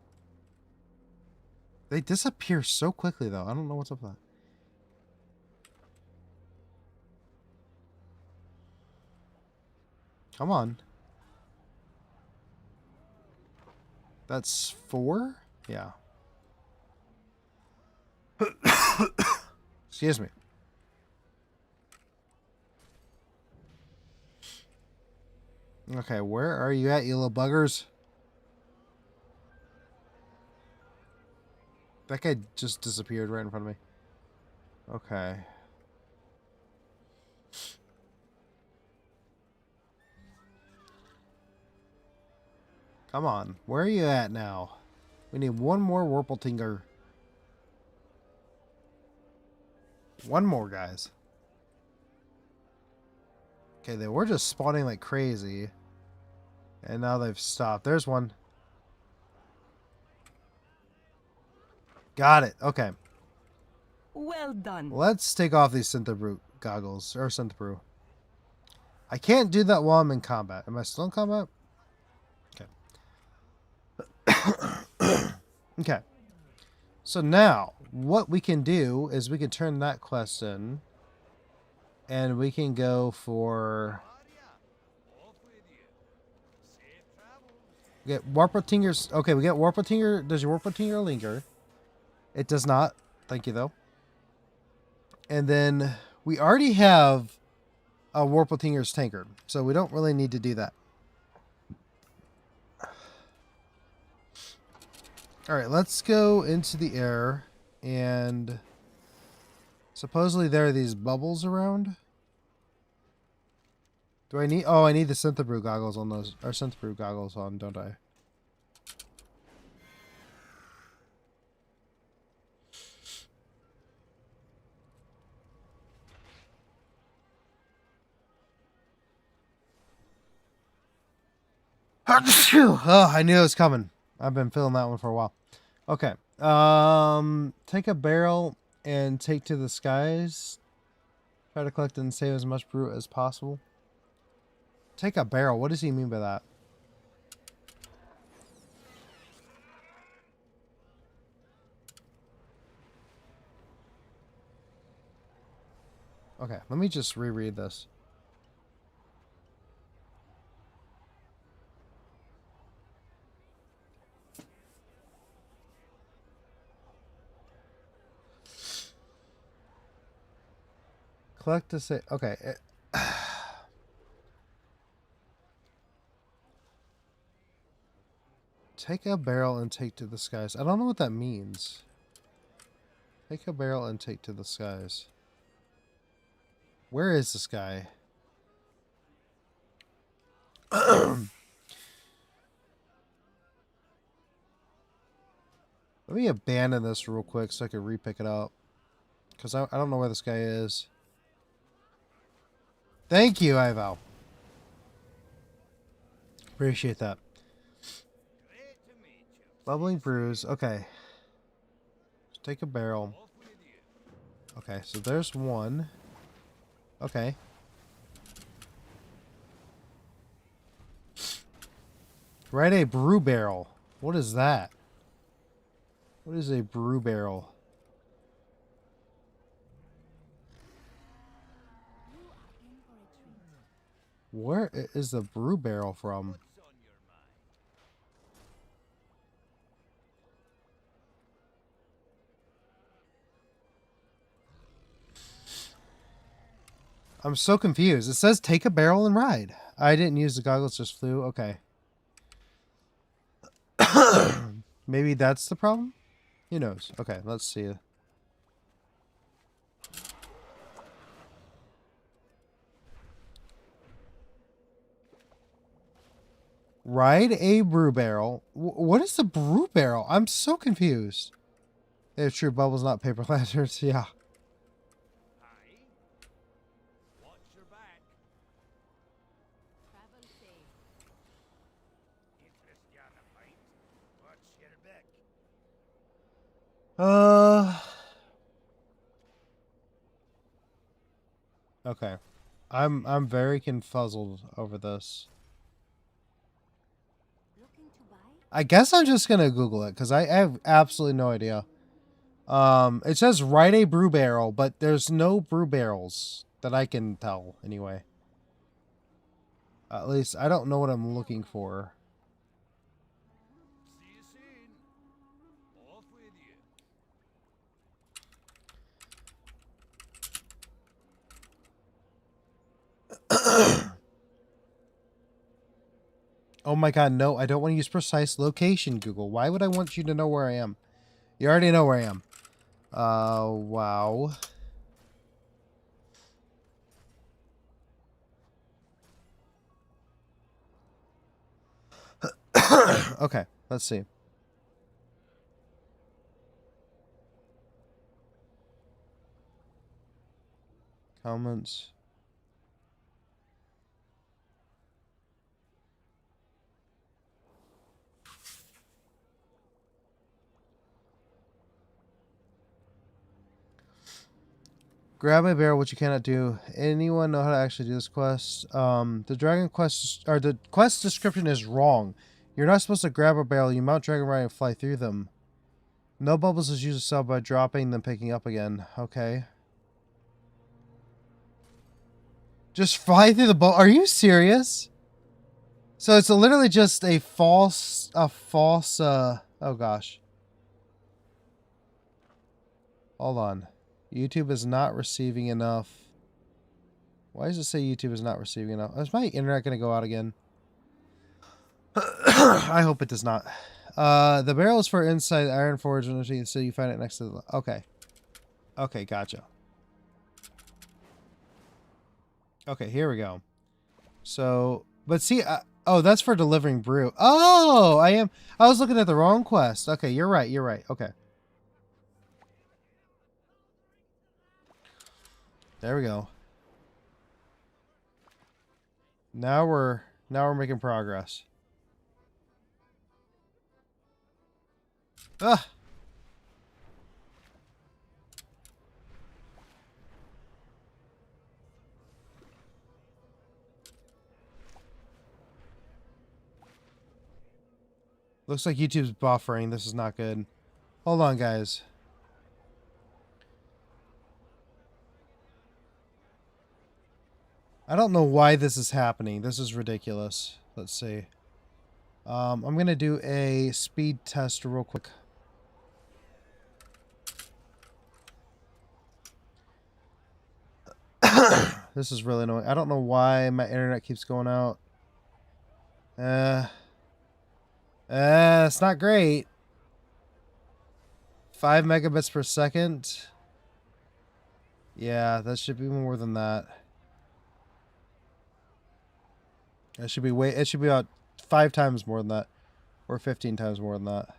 They disappear so quickly, though. I don't know what's up with that. Come on. That's 4? Yeah. Excuse me. Okay, where are you at, you little buggers? That guy just disappeared right in front of me. Okay. Come on. Where are you at now? We need one more Warpletinger. One more, guys. Okay, they were just spawning like crazy. And now they've stopped. There's one. Got it. Okay. Well done. Let's take off these Synthobrew goggles. Or Synthobrew. I can't do that while I'm in combat. Am I still in combat? Okay. Okay. So now, what we can do is we can turn that quest in. And we can go for... Get Warpletinger. Okay, we get Warpletinger. Does your Warpletinger linger? It does not. Thank you, though. And then we already have a Warpletinger's tankard, so we don't really need to do that. Alright, let's go into the air, and supposedly there are these bubbles around. Do I need... Oh, I need the Synthobrew goggles on those, or Synthobrew goggles on, don't I? Oh, I knew it was coming. I've been feeling that one for a while. Okay. Take a barrel and take to the skies. Try to collect and save as much brew as possible. Take a barrel. What does he mean by that? Okay, let me just reread this. Collect to say... Okay. Take a barrel and take to the skies. I don't know what that means. Take a barrel and take to the skies. Where is this guy? Let me abandon this real quick so I can re-pick it up. Because I don't know where this guy is. Thank you, Ivo. Appreciate that. Bubbling brews. Okay. Let's take a barrel. Okay, so there's one. Okay. Right, a brew barrel. What is that? What is a brew barrel? Where is the brew barrel from? I'm so confused. It says take a barrel and ride. I didn't use the goggles, just flew. Okay. Maybe that's the problem? Who knows? Okay, let's see. Ride a brew barrel. What is the brew barrel? I'm so confused. It's true, bubbles, not paper lanterns. Yeah. Aye. Watch your back. Travel safe. Interest you on a pint? Watch your back. Okay. I'm very confuzzled over this. Looking to buy? I guess I'm just gonna Google it because I have absolutely no idea. It says write a brew barrel, but there's no brew barrels that I can tell anyway. At least I don't know what I'm looking for. See you soon. Off with you. Oh my god, no, I don't want to use precise location, Google. Why would I want you to know where I am? You already know where I am. Wow. Okay, let's see. Comments. Grab a barrel, which you cannot do. Anyone know how to actually do this quest? The dragon quest, or the quest description is wrong. You're not supposed to grab a barrel. You mount dragon ride and fly through them. No bubbles is used to sell by dropping then picking up again. Okay. Just fly through the bubble. Are you serious? So it's literally just a false, oh gosh. Hold on. YouTube is not receiving enough. Why does it say YouTube is not receiving enough? Is my internet going to go out again? I hope it does not. The barrel is for inside the iron forge, so you find it next to the... Okay. Okay, gotcha. Okay, here we go. So, but see, oh, that's for delivering brew. Oh, I was looking at the wrong quest. Okay, you're right, okay. There we go. Now we're making progress. Ah. Looks like YouTube's buffering. This is not good. Hold on, guys. I don't know why this is happening. This is ridiculous. Let's see. I'm going to do a speed test real quick. This is really annoying. I don't know why my internet keeps going out. It's not great. 5 megabits per second. Yeah, that should be more than that. It should be about 5 times more than that. Or 15 times more than that.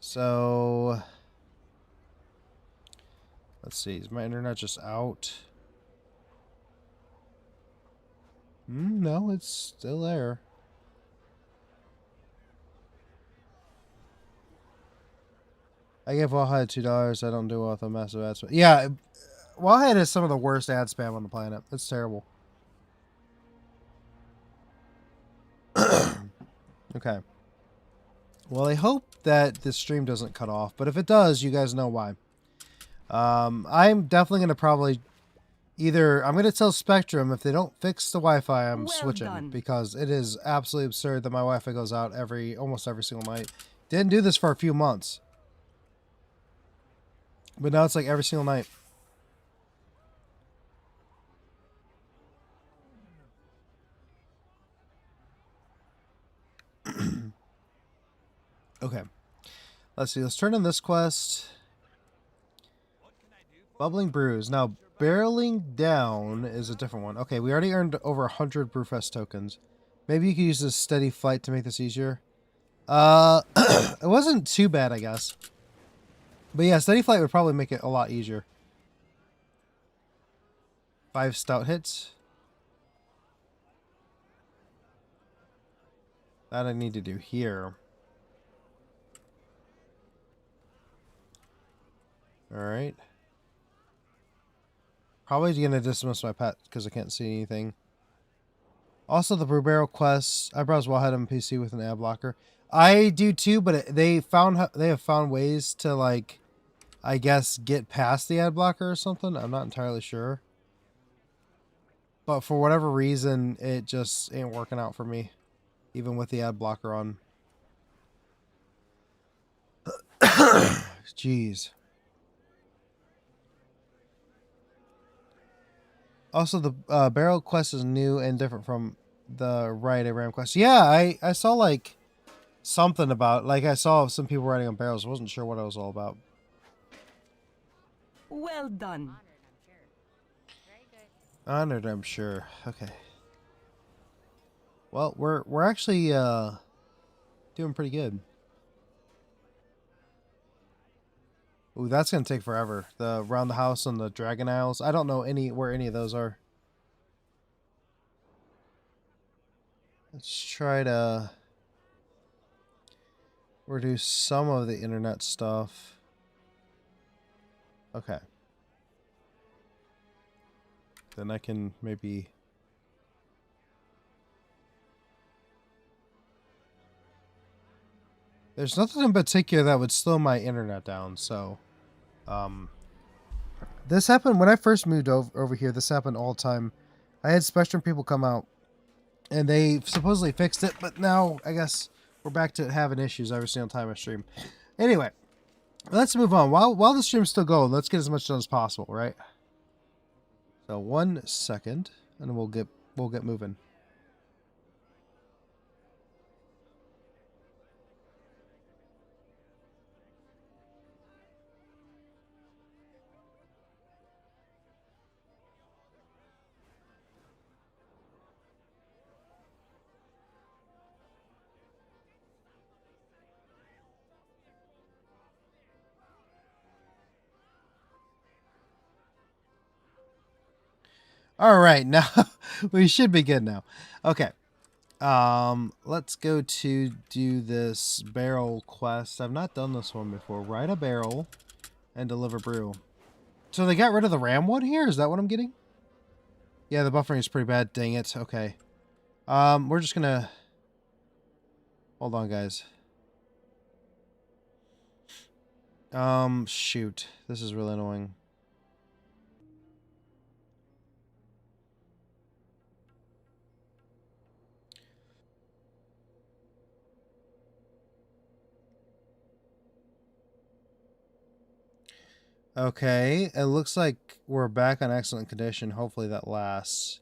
So let's see, is my internet just out? No, it's still there. I give Wallhead $2. I don't do well with a massive ad spam. Yeah, Wallhead is some of the worst ad spam on the planet. It's terrible. Okay. Well, I hope that this stream doesn't cut off, but if it does, you guys know why. I'm definitely going to probably I'm going to tell Spectrum if they don't fix the Wi-Fi, I'm Well switching done. because it is absolutely absurd that my Wi-Fi goes out almost every single night. Didn't do this for a few months, but now it's like every single night. Okay. Let's see. Let's turn in this quest. Bubbling brews. Now, barreling down is a different one. Okay, we already earned over 100 Brewfest tokens. Maybe you could use this steady flight to make this easier. It wasn't too bad, I guess. But yeah, steady flight would probably make it a lot easier. 5 stout hits. That I need to do here. Alright. Probably going to dismiss my pet because I can't see anything. Also, the Brew Barrel quests. I browse Wildhead on PC with an ad blocker. I do too, but they have found ways to, like, I guess, get past the ad blocker or something. I'm not entirely sure. But for whatever reason, it just ain't working out for me. Even with the ad blocker on. Jeez. Also, the barrel quest is new and different from the Riot Ram quest. Yeah, I saw, like, something about... Like, I saw some people riding on barrels. I wasn't sure what it was all about. Well done. Honored, I'm sure. Okay. Well, we're actually doing pretty good. Ooh, that's gonna take forever. The Round the House and the Dragon Isles. I don't know where any of those are. Let's try to reduce some of the internet stuff. Okay. Then I can maybe... There's nothing in particular that would slow my internet down, so... This happened when I first moved over here. This happened all the time. I had Spectrum people come out, and they supposedly fixed it, but now I guess we're back to having issues every single time I stream. Anyway, let's move on. While the stream's still going, let's get as much done as possible, right? So 1 second, and we'll get moving. All right, now we should be good now. Okay. Let's go to do this barrel quest. I've not done this one before. Ride a barrel and deliver brew. So they got rid of the ram one here? Is that what I'm getting? Yeah, the buffering is pretty bad. Dang it. Okay. We're just gonna... Hold on, guys. Shoot. This is really annoying. Okay, it looks like we're back on excellent condition. Hopefully that lasts.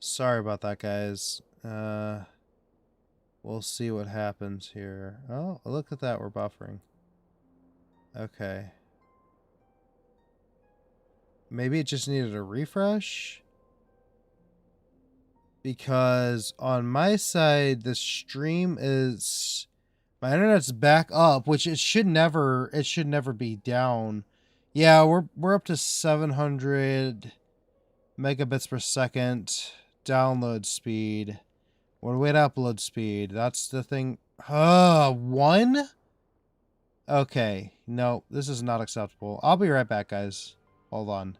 Sorry about that, guys. We'll see what happens here. Oh, look at that. We're buffering. Okay. Maybe it just needed a refresh? Because on my side, the stream is... My internet's back up, which it should never be down. Yeah, we're up to 700 megabits per second download speed. What do we at upload speed? That's the thing. 1? Okay. No, this is not acceptable. I'll be right back, guys. Hold on.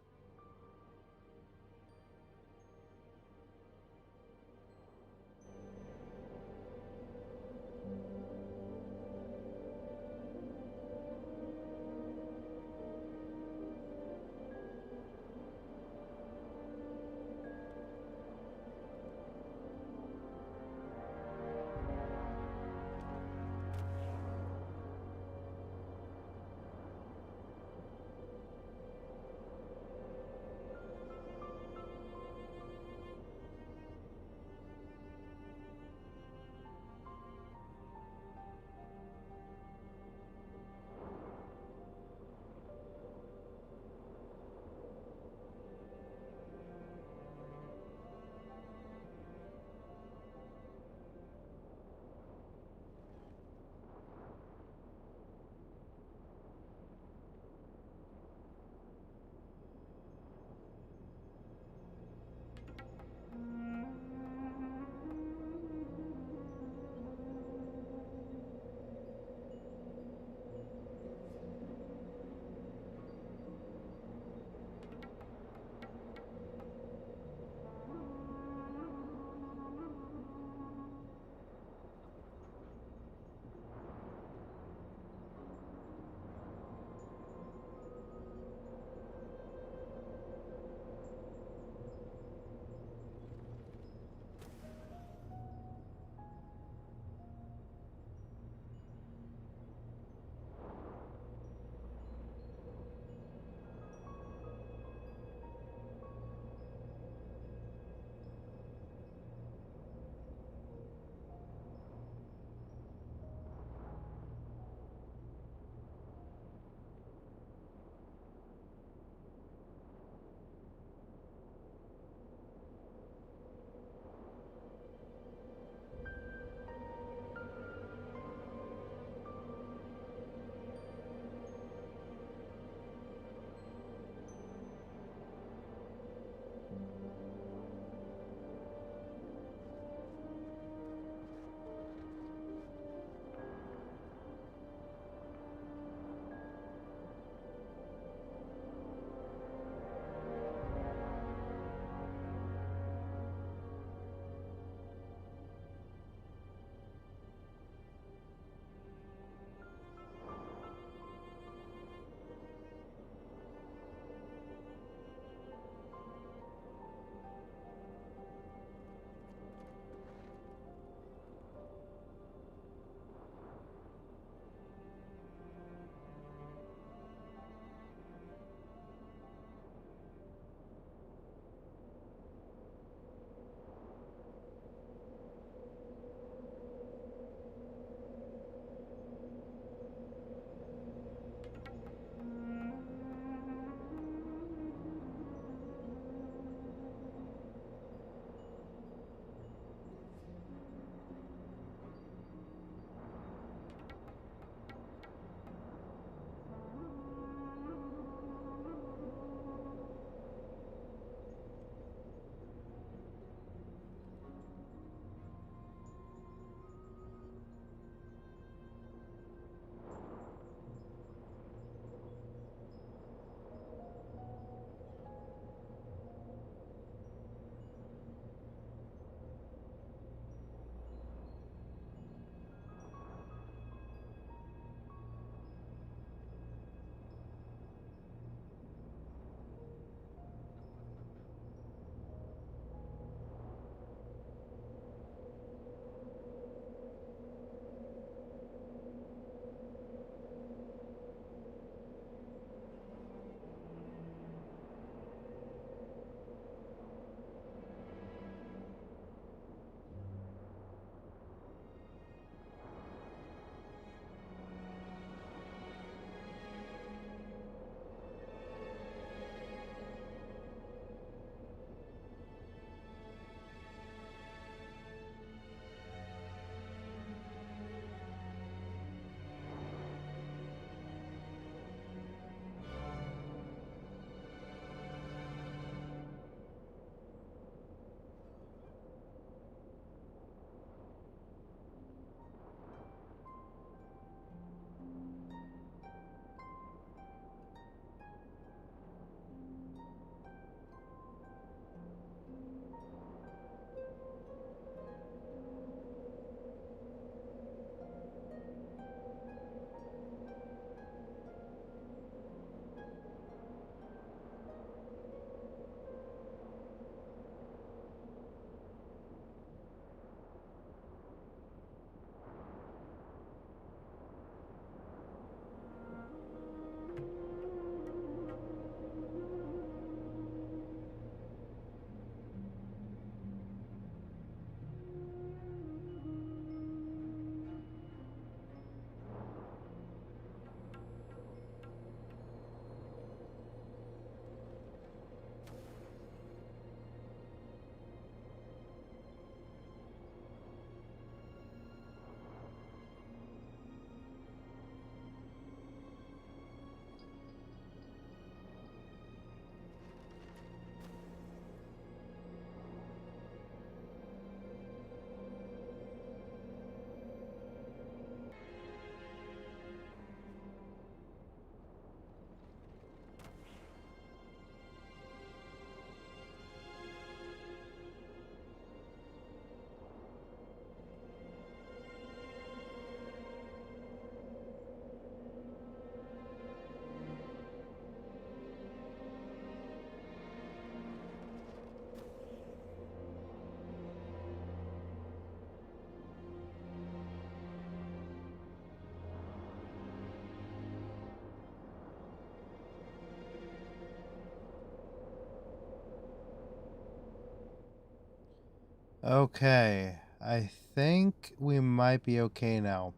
Okay, I think we might be okay now.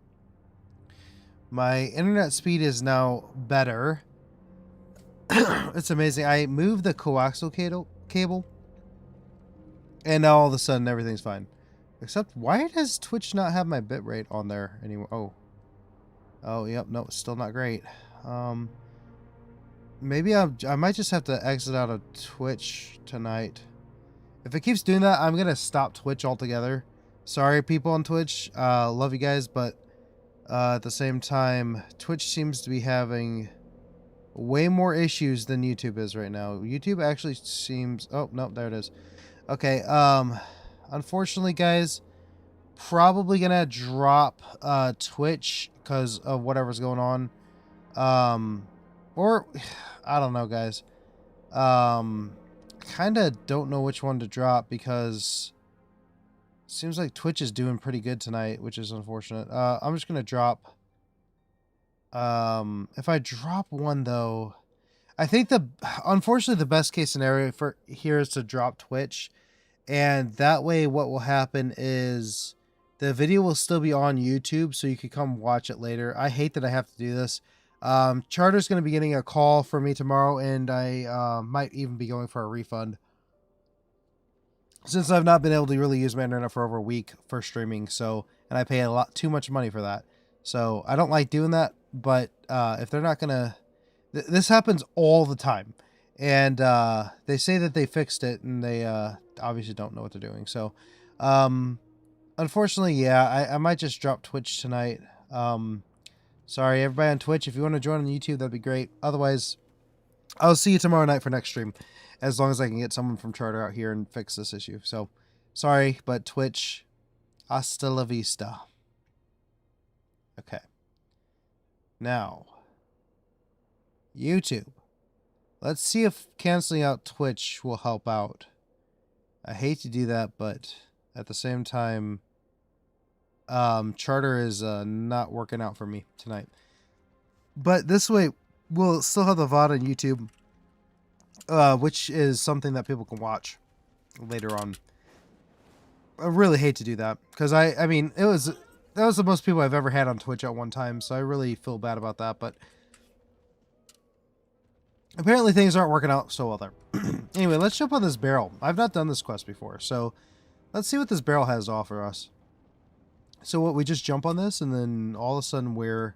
My internet speed is now better. It's amazing. I moved the coaxial cable, and now all of a sudden everything's fine. Except, why does Twitch not have my bitrate on there anymore? Oh, yep, no, it's still not great. Maybe I might just have to exit out of Twitch tonight. If it keeps doing that, I'm gonna stop Twitch altogether. Sorry, people on Twitch. Love you guys, but at the same time, Twitch seems to be having way more issues than YouTube is right now. YouTube actually seems... Oh, no, there it is. Okay, unfortunately, guys, probably gonna drop Twitch because of whatever's going on. Or, I don't know, guys. Kind of don't know which one to drop because it seems like Twitch is doing pretty good tonight, which is unfortunate. I'm just gonna drop... if I drop one, though... I think unfortunately the best case scenario for here is to drop Twitch, and that way what will happen is the video will still be on YouTube, so you can come watch it later. I hate that I have to do this. Charter's going to be getting a call for me tomorrow, and I might even be going for a refund, since I've not been able to really use my internet for over a week for streaming. So, and I pay a lot too much money for that. So I don't like doing that. But if they're not gonna, this happens all the time, and they say that they fixed it, and they obviously don't know what they're doing. So, unfortunately, yeah, I might just drop Twitch tonight. Sorry, everybody on Twitch. If you want to join on YouTube, that'd be great. Otherwise, I'll see you tomorrow night for next stream, as long as I can get someone from Charter out here and fix this issue. So, sorry, but Twitch, hasta la vista. Okay. Now, YouTube. Let's see if canceling out Twitch will help out. I hate to do that, but at the same time, Charter is not working out for me tonight. But this way, we'll still have the VOD on YouTube, which is something that people can watch later on. I really hate to do that, because I mean, that was the most people I've ever had on Twitch at one time, so I really feel bad about that, but apparently things aren't working out so well there. Anyway, let's jump on this barrel. I've not done this quest before, so let's see what this barrel has to offer us. So what, we just jump on this, and then all of a sudden we're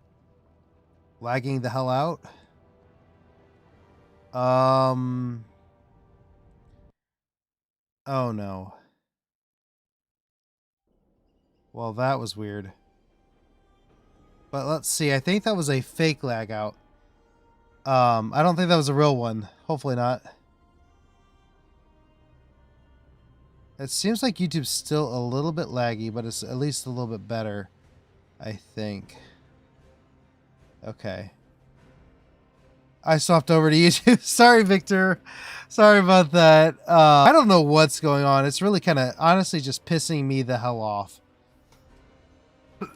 lagging the hell out? Oh no. Well, that was weird. But let's see, I think that was a fake lag out. I don't think that was a real one. Hopefully not. It seems like YouTube's still a little bit laggy, but it's at least a little bit better, I think. Okay. I swapped over to YouTube. Sorry, Victor. Sorry about that. I don't know what's going on. It's really kind of, honestly, just pissing me the hell off.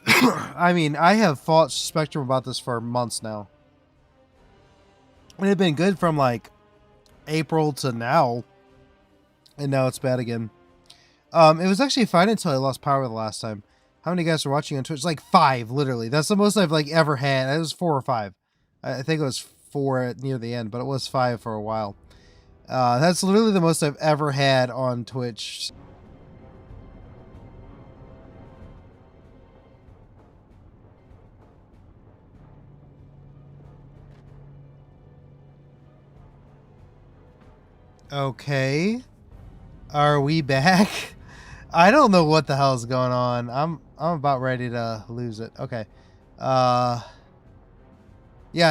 I mean, I have fought Spectrum about this for months now. It had been good from like April to now, and now it's bad again. It was actually fine until I lost power the last time. How many guys are watching on Twitch? Like 5, literally. That's the most I've like ever had. It was 4 or 5. I think it was 4 near the end, but it was 5 for a while. That's literally the most I've ever had on Twitch. Okay. Are we back? I don't know what the hell is going on. I'm about ready to lose it. Okay. Yeah,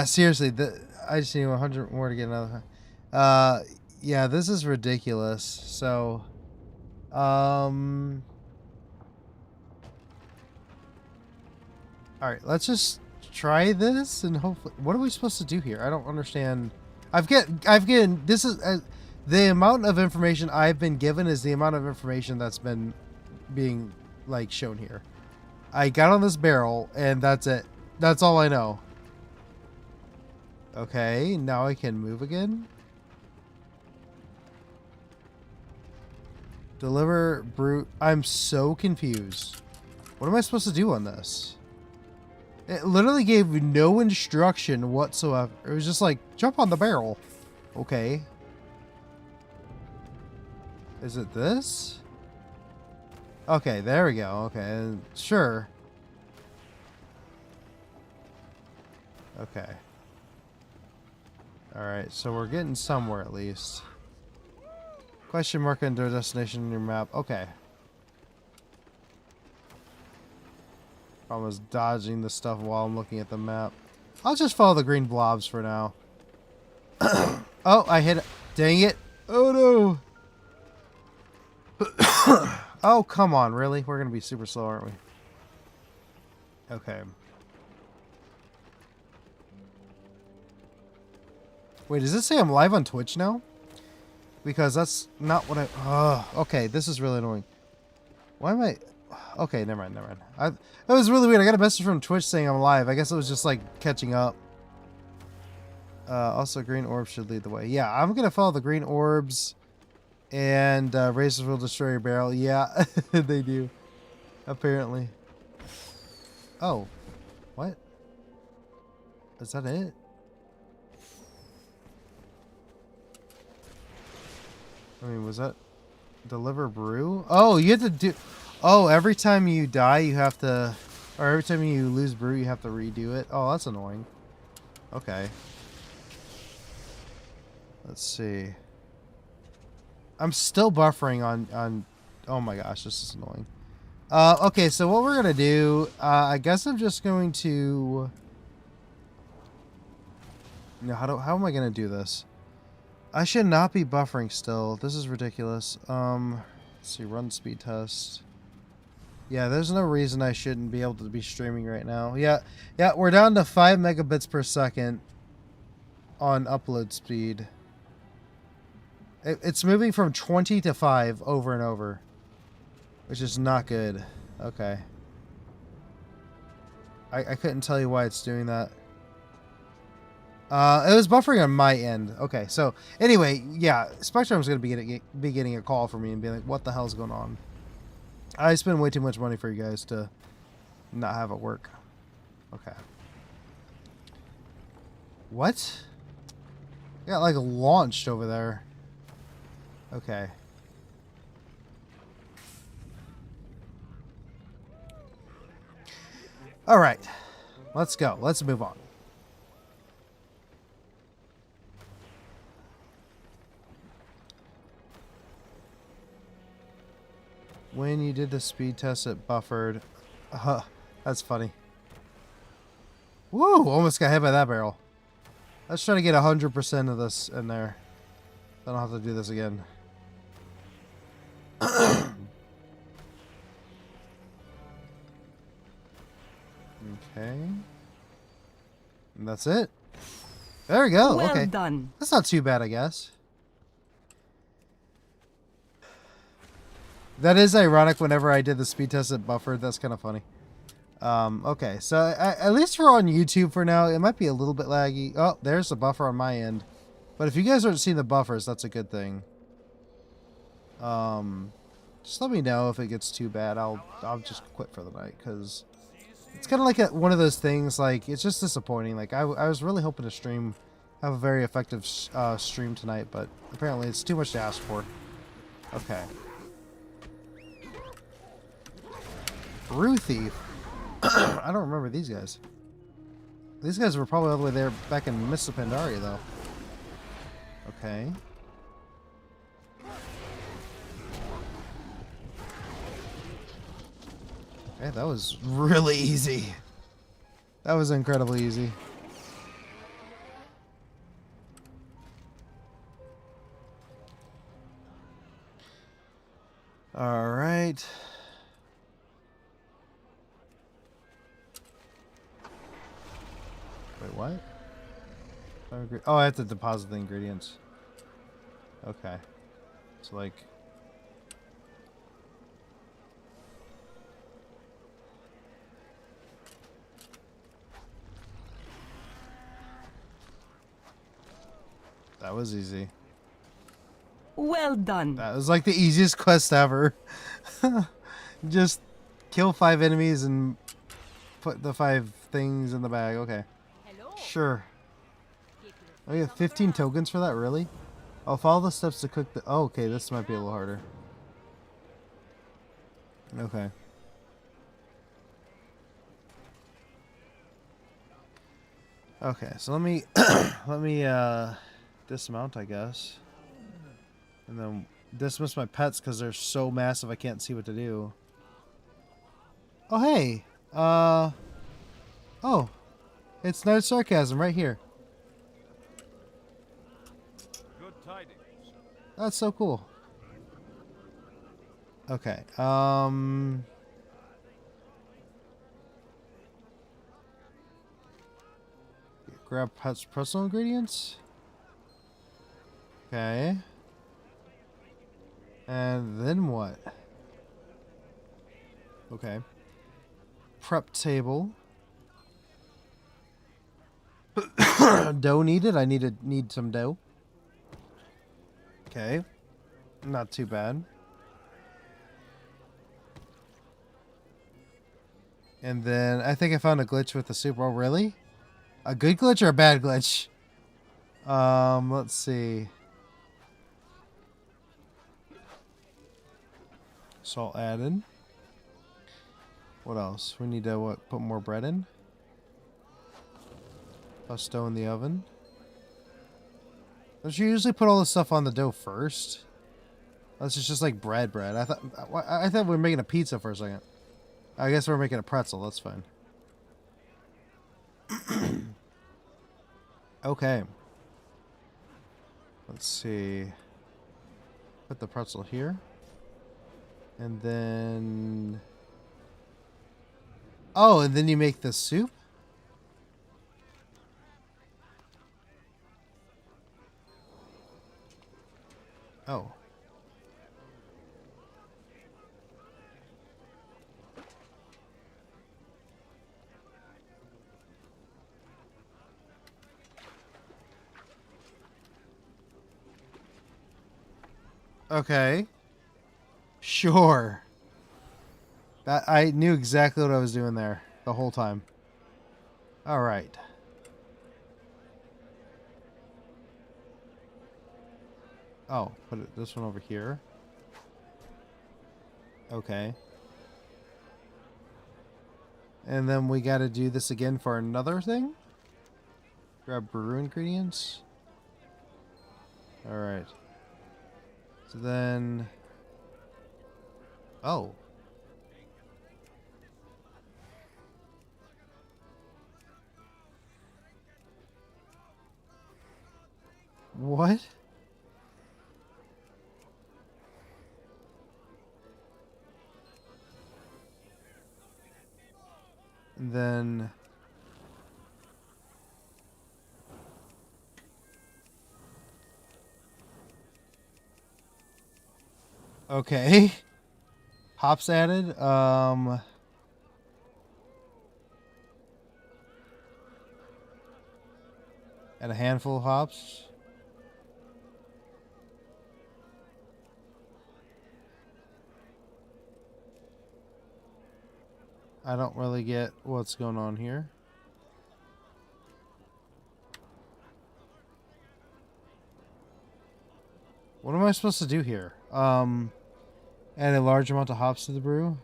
seriously, I just need 100 more to get another. Yeah, this is ridiculous. So, all right, let's just try this and hopefully. What are we supposed to do here? I don't understand. I've given. This is the amount of information I've been given is the amount of information that's been being like shown here. I got on this barrel and that's it. That's all I know. Okay, now I can move again. Deliver brute. I'm so confused. What am I supposed to do on this? It literally gave no instruction whatsoever. It was just like, jump on the barrel. Okay. Is it this? Okay, there we go. Okay, sure. Okay. Alright, so we're getting somewhere at least. Question mark under destination in your map. Okay. I was dodging the stuff while I'm looking at the map. I'll just follow the green blobs for now. Oh, I hit it. Dang it. Oh no. Oh, come on. Really? We're going to be super slow, aren't we? Okay. Wait, does this say I'm live on Twitch now? Because that's not what I... okay, this is really annoying. Why am I... Okay, never mind, never mind. That was really weird. I got a message from Twitch saying I'm live. I guess it was just like catching up. Also, green orbs should lead the way. Yeah, I'm going to follow the green orbs. And racers will destroy your barrel. Yeah, they do. Apparently. Oh. What? Is that it? I mean, was that deliver brew? Oh, you have to do... Oh, every time you die, you have to... Or every time you lose brew, you have to redo it. Oh, that's annoying. Okay. Let's see. I'm still buffering on... Oh my gosh, this is annoying. Okay, so what we're going to do... I guess I'm just going to... No, how am I going to do this? I should not be buffering still. This is ridiculous. Let's see, run speed test. Yeah, there's no reason I shouldn't be able to be streaming right now. Yeah, we're down to 5 megabits per second on upload speed. It's moving from 20 to 5 over and over, which is not good. Okay. I couldn't tell you why it's doing that. It was buffering on my end. Okay, so anyway, yeah, Spectrum's going to be getting a call from me and be like, what the hell's going on? I spend way too much money for you guys to not have it work. Okay. What? I got like launched over there. Okay. All right. Let's go. Let's move on. When you did the speed test, it buffered. That's funny. Woo! Almost got hit by that barrel. Let's try to get 100% of this in there. I don't have to do this again. Okay. And that's it. There we go. Well okay. done. That's not too bad, I guess. That is ironic. Whenever I did the speed test, it buffered. That's kind of funny. Okay, so at least we're on YouTube for now. It might be a little bit laggy. Oh, there's the buffer on my end. But if you guys aren't seeing the buffers, that's a good thing. Just let me know if it gets too bad. I'll just quit for the night, because it's kind of like one of those things. Like, it's just disappointing. Like, I was really hoping to have a very effective stream tonight, but apparently it's too much to ask for. Okay. Brew Thief. I don't remember these guys. These guys were probably all the way there back in Mists of Pandaria, though. Okay. Okay, that was really easy. That was incredibly easy. All right. Wait, what? Oh, I have to deposit the ingredients. Okay. So, like... That was easy. Well done. That was like the easiest quest ever. Just kill 5 enemies and put the 5 things in the bag. Okay. Sure. I get 15 tokens for that, really? I'll follow the steps to cook the... Oh, okay, this might be a little harder. Okay. Okay, so let me... let me, dismount, I guess. And then dismiss my pets because they're so massive I can't see what to do. Oh, hey! Oh! It's Night Sarcasm right here. Good tidings. That's so cool. Okay, grab pets personal ingredients. Okay. And then what? Okay. Prep table. Dough needed. I need some dough. Okay. Not too bad. And then I think I found a glitch with the soup. Oh, really? A good glitch or a bad glitch? Let's see. Salt added. What else? We need to put more bread in. Pesto in the oven. Don't you usually put all this stuff on the dough first? This is just like bread. I thought we were making a pizza for a second. I guess we're making a pretzel. That's fine. Okay. Let's see. Put the pretzel here. And then... Oh, and then you make the soup? Oh. Okay. Sure. That I knew exactly what I was doing there the whole time. All right. Oh, put this one over here. Okay. And then we got to do this again for another thing. Grab brew ingredients. All right. So then... Oh. What? And then... Okay. Hops added. And a handful of hops. I don't really get what's going on here. What am I supposed to do here? Add a large amount of hops to the brew.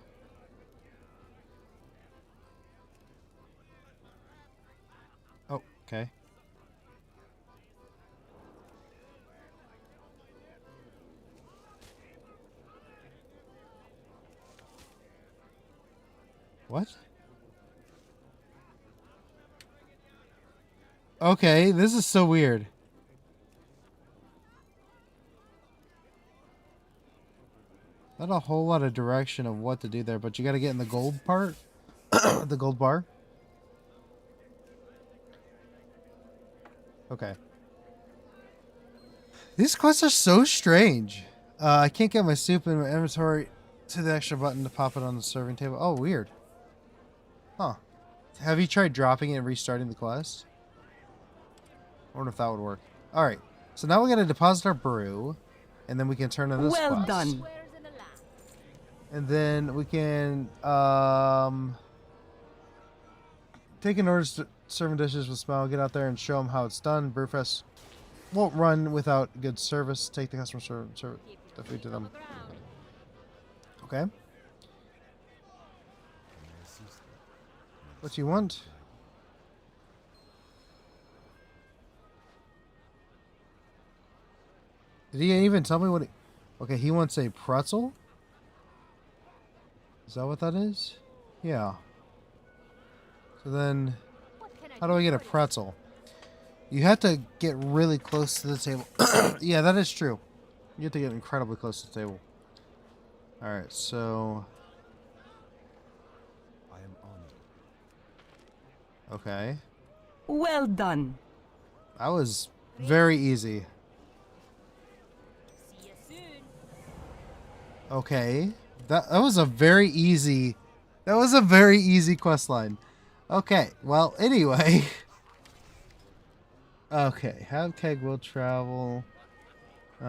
Oh, okay. What? Okay, this is so weird. Not a whole lot of direction of what to do there, but you gotta get in the gold part. The gold bar. Okay. These quests are so strange. I can't get my soup in my inventory to the extra button to pop it on the serving table. Oh, weird. Huh. Have you tried dropping it and restarting the quest? I wonder if that would work. Alright. So now we gotta deposit our brew. And then we can turn in this Well quest. done. And then we can take an order serving dishes with smile, get out there and show them how it's done. Brewfest won't run without good service. Take the customer service the food to them. Okay. What you want? Did he even tell me what he... Okay, he wants a pretzel? Is that what that is? Yeah. So then, how do I get a pretzel? You have to get really close to the table. Yeah, that is true. You have to get incredibly close to the table. Alright, so... I am honored. Okay. Well done. That was very easy. See you soon. Okay. That was a very easy... That was a very easy quest line. Okay, well, anyway... Okay, have keg will travel. We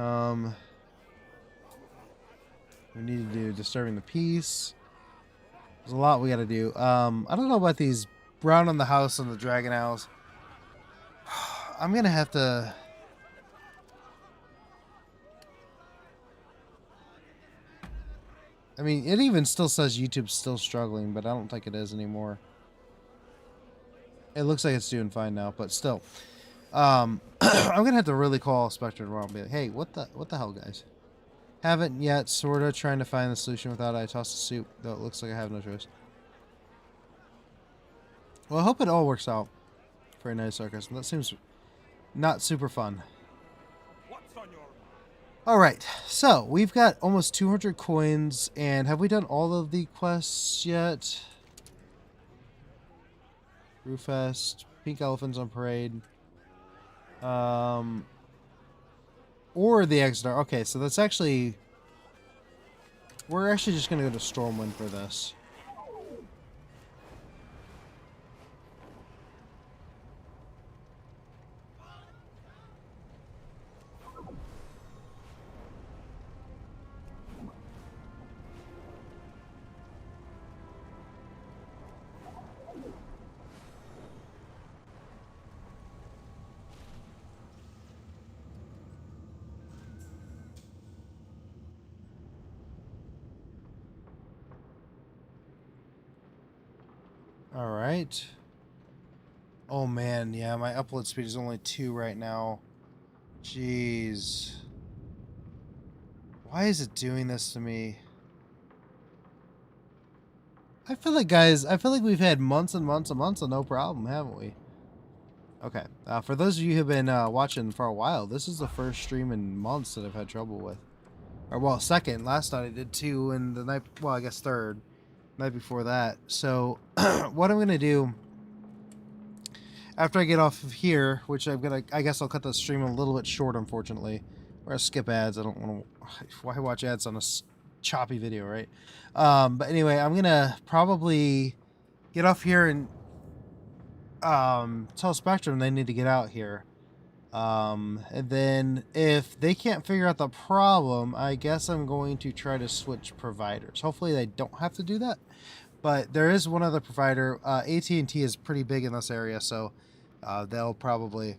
need to do disturbing the peace. There's a lot we gotta do. I don't know about these brown on the house and the dragon owls. I'm gonna have to... I mean, it even still says YouTube's still struggling, but I don't think it is anymore. It looks like it's doing fine now, but still. I'm gonna have to really call Spectre tomorrow and be like, hey, what the hell, guys? Haven't yet, sorta trying to find the solution without I toss the soup, though it looks like I have no choice. Well, I hope it all works out. Very nice sarcasm. That seems not super fun. What's on your mind? Alright, so we've got almost 200 coins, and have we done all of the quests yet? Brewfest, Pink Elephants on Parade. Or the Exodar. Okay, so that's actually... We're actually just going to go to Stormwind for this. Alright. Oh man, yeah, my upload speed is only 2 right now. Jeez. Why is it doing this to me? I feel like, guys, I feel like we've had months and months and months of no problem, haven't we? Okay, for those of you who've been watching for a while, this is the first stream in months that I've had trouble with. Or, well, second. Last night I did 2, and the night, well, I guess third. Night before that. So, what I'm going to do, after I get off of here, which I'm going to, I guess I'll cut the stream a little bit short, unfortunately. Or I'll skip ads. I don't want to, why watch ads on a choppy video, right? But anyway, I'm going to probably get off here and tell Spectrum they need to get out here. And then if they can't figure out the problem, I guess I'm going to try to switch providers. Hopefully they don't have to do that. But there is one other provider. AT&T is pretty big in this area, so they'll probably,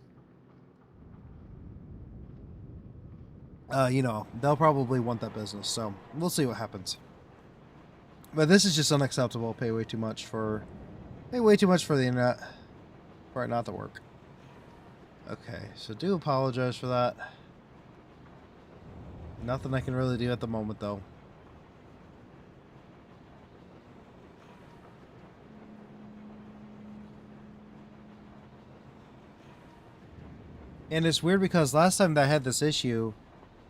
you know, they'll probably want that business. So we'll see what happens. But this is just unacceptable. Pay way too much for the internet for it not to work. Okay, so do apologize for that. Nothing I can really do at the moment, though. And it's weird because last time that I had this issue...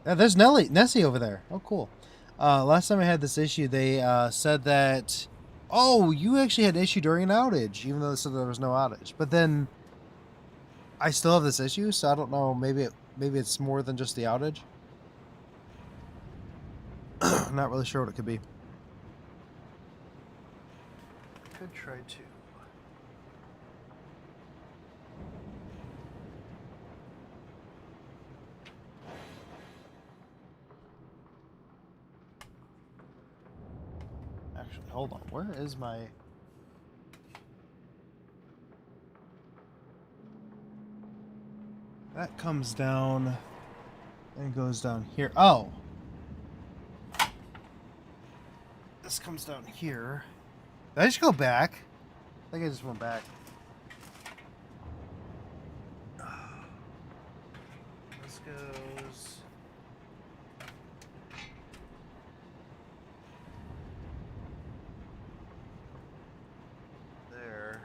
there's Nessie over there. Oh, cool. Last time I had this issue, they said that... Oh, you actually had an issue during an outage, even though they said there was no outage. But then... I still have this issue, so I don't know. Maybe it's more than just the outage. Not really sure what it could be. Could try to. hold on. Where is my... That comes down and goes down here. Oh! This comes down here. Did I just go back? I think I just went back. This goes... there.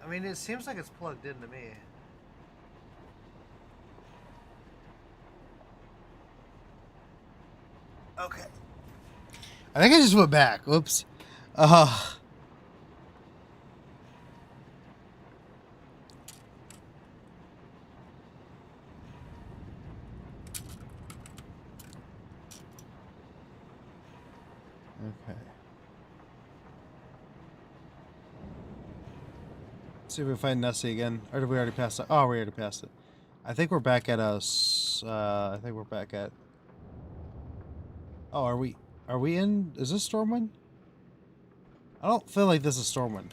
I mean, it seems like it's plugged into me. Okay. I think I just went back. Whoops. Okay. Let's see if we find Nessie again. Or did we already pass it? Oh, we already passed it. I think we're back at us. I think we're back at... Oh, are we in? Is this Stormwind? I don't feel like this is Stormwind.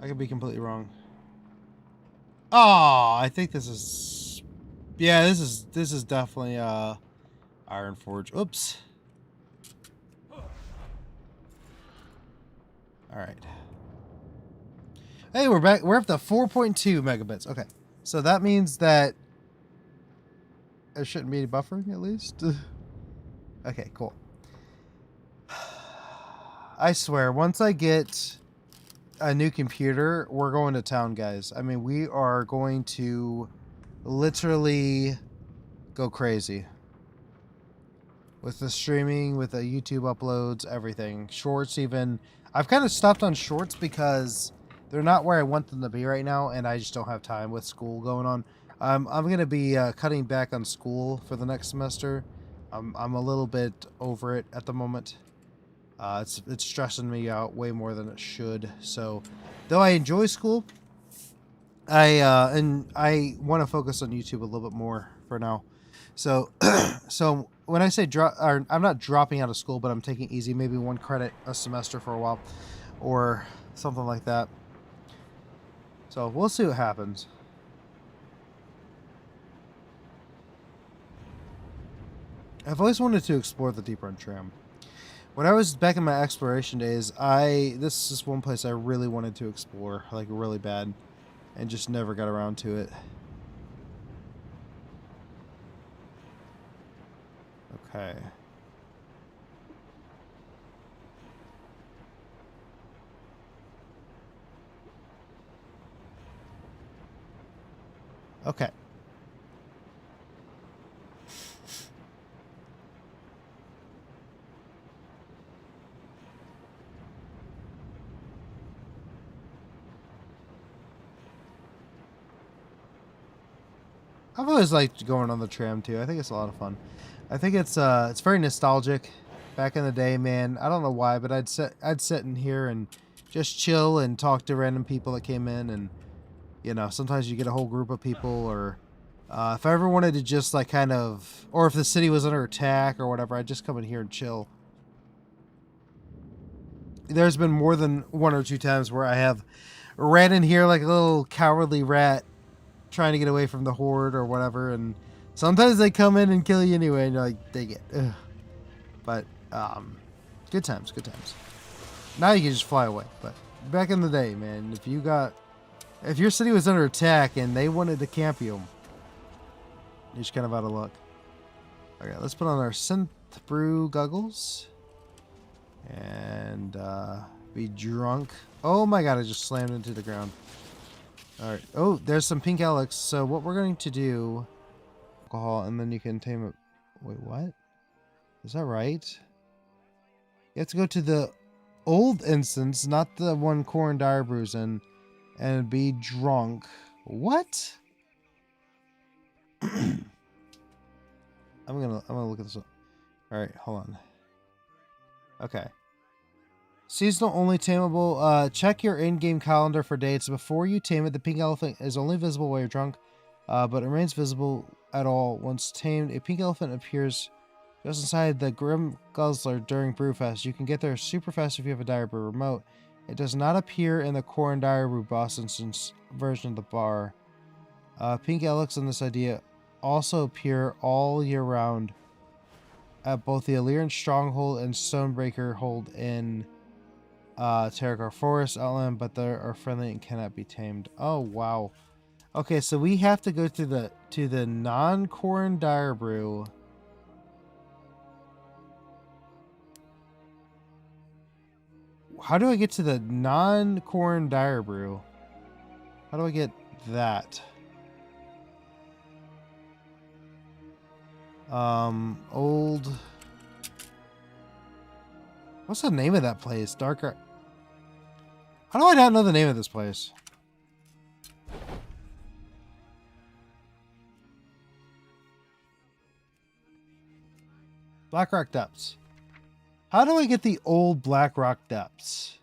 I could be completely wrong. Oh, I think this is... Yeah, this is definitely Ironforge. Oops. Alright. Hey, we're back. We're up to 4.2 megabits. Okay. So that means that there shouldn't be any buffering, at least. Okay, cool. I swear, once I get a new computer, we're going to town, guys. I mean, we are going to literally go crazy. With the streaming, with the YouTube uploads, everything. Shorts even. I've kind of stopped on shorts because they're not where I want them to be right now, and I just don't have time with school going on. I'm going to be cutting back on school for the next semester. I'm a little bit over it at the moment. It's stressing me out way more than it should. So, though I enjoy school, I want to focus on YouTube a little bit more for now. So, so when I say I'm not dropping out of school, but I'm taking easy, maybe 1 credit a semester for a while, or something like that. So we'll see what happens. I've always wanted to explore the Deep Run Tram. When I was back in my exploration days, this is one place I really wanted to explore, like really bad, and just never got around to it. Okay. Okay. I've always liked going on the tram too. I think it's a lot of fun. I think it's very nostalgic. Back in the day, man, I don't know why, but I'd sit in here and just chill and talk to random people that came in, and you know, sometimes you get a whole group of people, or if I ever wanted to just like kind of, or if the city was under attack or whatever, I'd just come in here and chill. There's been more than 1 or 2 times where I have ran in here like a little cowardly rat trying to get away from the horde or whatever, and sometimes they come in and kill you anyway, and you're like, dang it. Ugh. But good times. Now you can just fly away, but back in the day, man, if your city was under attack and they wanted to camp you, you're just kind of out of luck. Okay, let's put on our synth brew goggles and be drunk. Oh my god, I just slammed into the ground. Alright. Oh, there's some pink Alex. So what we're going to do... Alcohol, and then you can tame it... Wait, what? Is that right? You have to go to the old instance, not the one Corn Dire brews in, and be drunk. What? I'm gonna look at this up. Alright, hold on. Okay. Seasonal only tameable. Check your in-game calendar for dates. Before you tame it, the pink elephant is only visible while you're drunk, but it remains visible at all once tamed. A pink elephant appears Just inside the Grim Guzzler during Brewfest. You can get there super fast if you have a Dire Brew remote. It does not appear in the core and Dire Brew boss instance version of the bar. Pink Elix and this idea also appear all year round at both the Illyrian Stronghold and Stonebreaker Hold in Terragar Forest Outland, but they are friendly and cannot be tamed. Oh wow. Okay, so we have to go to the non-Corn Dire Brew. How do I get to the non-Corn Dire Brew? How do I get that? Old. What's the name of that place? Darker. How do I not know the name of this place? Blackrock Depths. How do I get the old Blackrock Depths?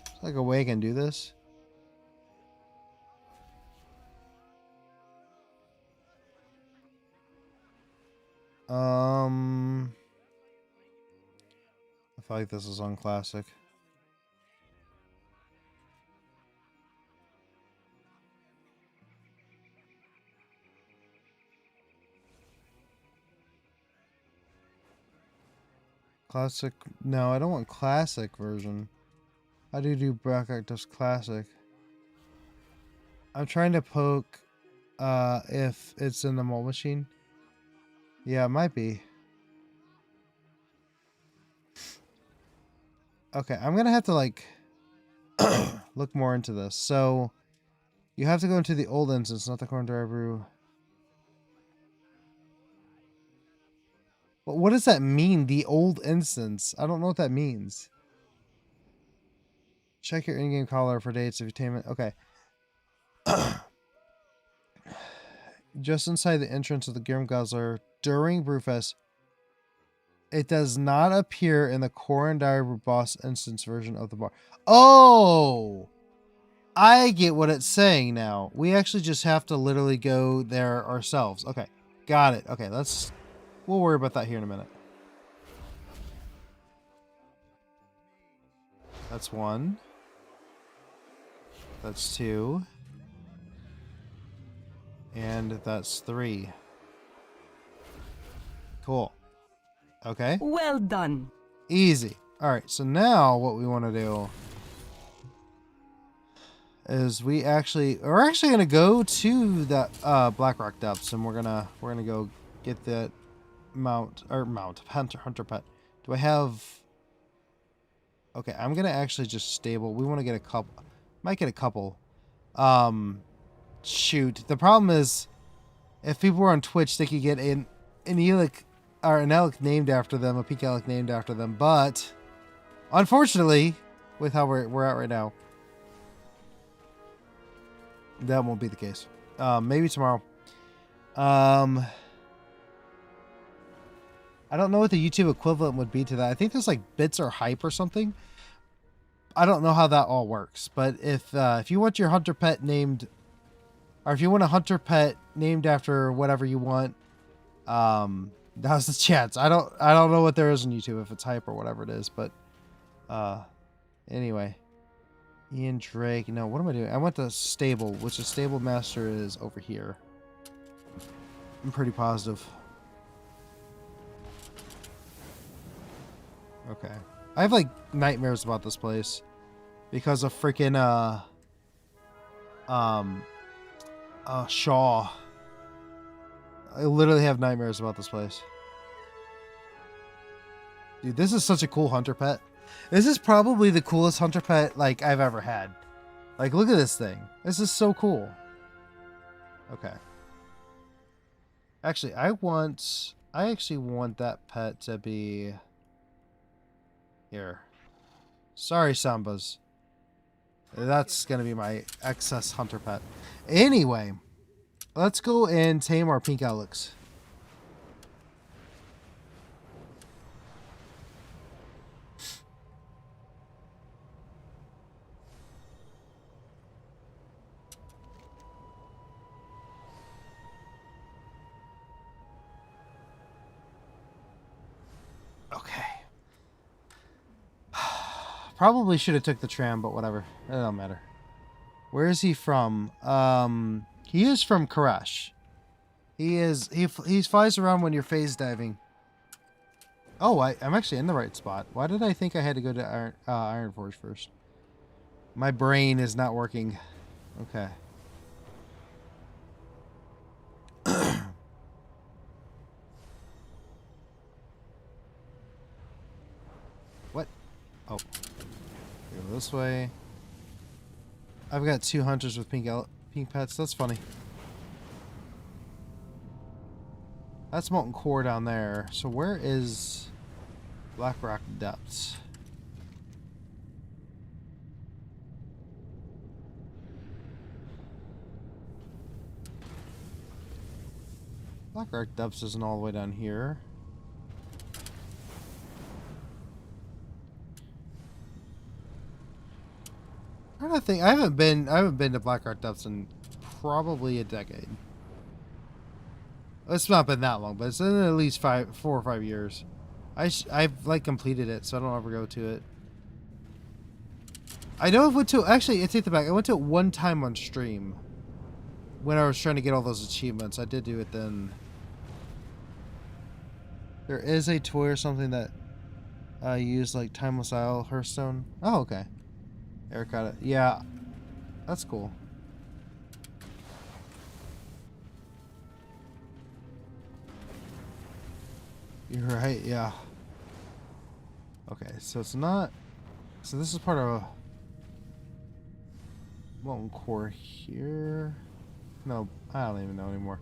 Is there like a way I can do this? I feel like this is on classic. Classic. No, I don't want classic version. How do you do Blackrock Depths classic? I'm trying to poke if it's in the mold machine. Yeah, it might be. Okay, I'm gonna have to like look more into this. So you have to go into the old instance, not the Corn Dry Brew. But what does that mean? The old instance? I don't know what that means. Check your in-game caller for dates of attainment. Okay. Just inside the entrance of the Grim Guzzler during Brewfest. It does not appear in the Core and Dire boss instance version of the bar. Oh! I get what it's saying now. We actually just have to literally go there ourselves. Okay. Got it. Okay, we'll worry about that here in a minute. That's 1. That's 2. And that's 3. Cool. Okay. Well done. Easy. Alright, so now what we want to do is we're actually gonna go to that Blackrock Depths, and we're gonna go get that hunter pet. Do I have? Okay, I'm gonna actually just stable. We want to get a couple. Might get a couple. Shoot. The problem is, if people were on Twitch, they could get an Elic or an Elk named after them, a pink Elk named after them. But unfortunately, with how we're at right now, that won't be the case. Maybe tomorrow. I don't know what the YouTube equivalent would be to that. I think there's like bits or hype or something. I don't know how that all works. But if you want your hunter pet named, or if you want a hunter pet named after whatever you want, now's the chance. I don't know what there is on YouTube, if it's hype or whatever it is. But anyway. Ian Drake. No, what am I doing? I went to stable, which the stable master is over here. I'm pretty positive. Okay. I have like nightmares about this place because of freaking Shaw. I literally have nightmares about this place. Dude, this is such a cool hunter pet. This is probably the coolest hunter pet like I've ever had. Like, look at this thing. This is so cool. Okay. Actually, I actually want that pet to be here. Sorry, Sambas. That's gonna be my excess hunter pet. Anyway, let's go and tame our pink Alex. Probably should have took the tram, but whatever. It don't matter. Where is he from? He is from Karash. He flies around when you're phase diving. Oh, I'm actually in the right spot. Why did I think I had to go to Iron Forge first? My brain is not working. Okay. What? Oh. Go this way. I've got 2 hunters with pink pets. That's funny. That's Molten Core down there. So where is Black Rock Depths? Black Rock Depths isn't all the way down here. I'm trying to think. I haven't been to Black Rock Depths in probably a decade. It's not been that long, but it's been at least 4 or 5 years. I've like completed it, so I don't ever go to it. I know I went to actually. I take it back. I went to it one time on stream when I was trying to get all those achievements. I did do it then. There is a toy or something that I use like Timeless Isle Hearthstone. Oh, okay. Eric got it. Yeah, that's cool. You're right, yeah. Okay, so it's not... So this is part of a... Molten Core here... No, I don't even know anymore.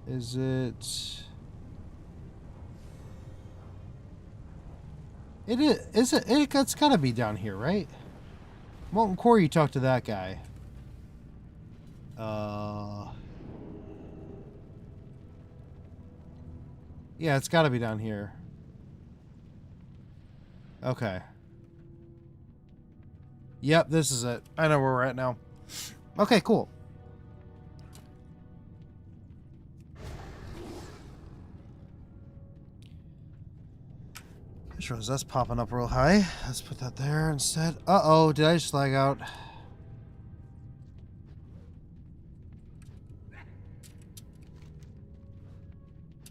Is it... It's gotta be down here, right? Molten Core, you talk to that guy. Yeah, it's gotta be down here. Okay. Yep, this is it. I know where we're at now. Okay, cool. Sure, that's popping up real high. Let's put that there instead. Uh-oh, did I just lag out?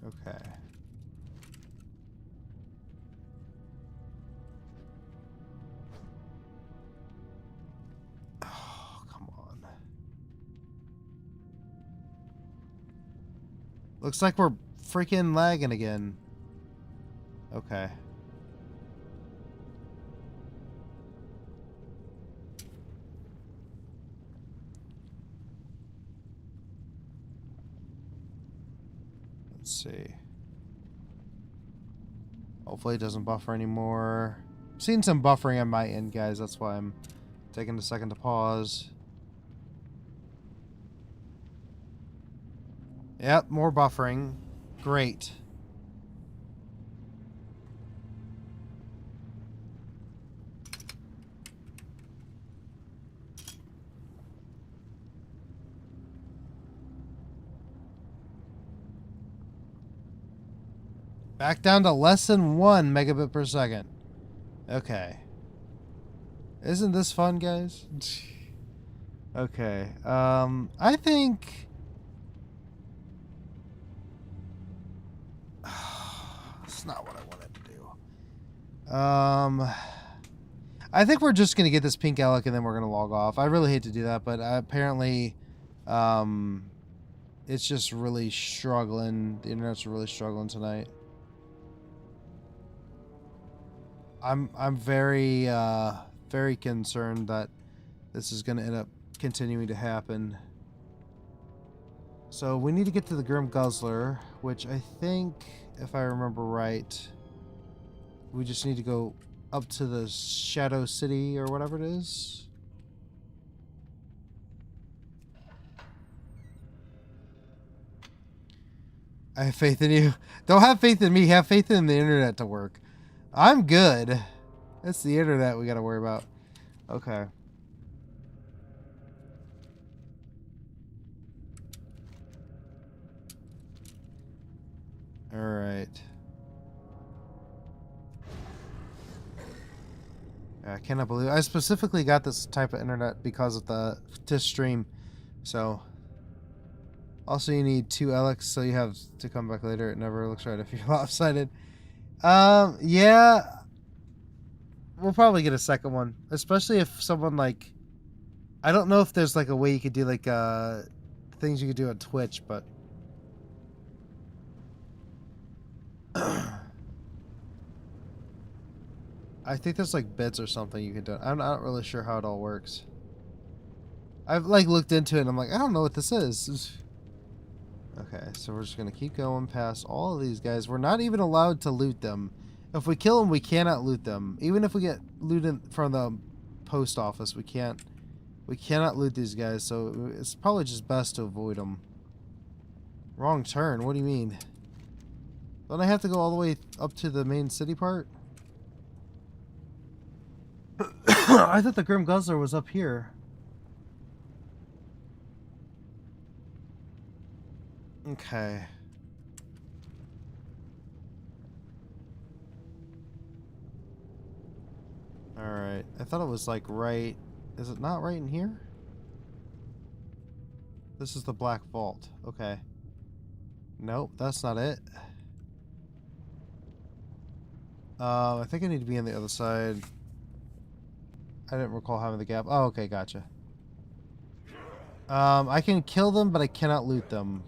Okay. Oh, come on. Looks like we're freaking lagging again. Okay. Let's see. Hopefully it doesn't buffer anymore. I'm seeing some buffering on my end, guys. That's why I'm taking a second to pause. Yep, more buffering. Great. Back down to less than 1 megabit per second. Okay. Isn't this fun, guys? Okay. I think... That's not what I wanted to do. I think we're just going to get this pink Alec and then we're going to log off. I really hate to do that, but apparently... it's just really struggling. The internet's really struggling tonight. I'm very very concerned that this is going to end up continuing to happen. So we need to get to the Grim Guzzler, which I think, if I remember right, we just need to go up to the Shadow City or whatever it is. I have faith in you. Don't have faith in me. Have faith in the internet to work. I'm good. It's the internet we gotta worry about. Okay. Alright. I cannot believe I specifically got this type of internet because of to stream. So also you need 2 Alex, so you have to come back later. It never looks right if you're lopsided. Yeah. We'll probably get a second one. Especially if someone like I don't know if there's like a way you could do like things you could do on Twitch, but I think there's like bits or something you can do. I'm not really sure how it all works. I've like looked into it and I'm like, I don't know what this is. Okay, so we're just gonna keep going past all of these guys. We're not even allowed to loot them. If we kill them, we cannot loot them. Even if we get looted from the post office, we cannot loot these guys. So it's probably just best to avoid them. Wrong turn. What do you mean? Don't I have to go all the way up to the main city part? I thought the Grim Guzzler was up here. Okay. Alright. I thought it was like right... Is it not right in here? This is the Black Vault. Okay. Nope, that's not it. I think I need to be on the other side. I didn't recall having the gap. Oh, okay, gotcha. I can kill them, but I cannot loot them.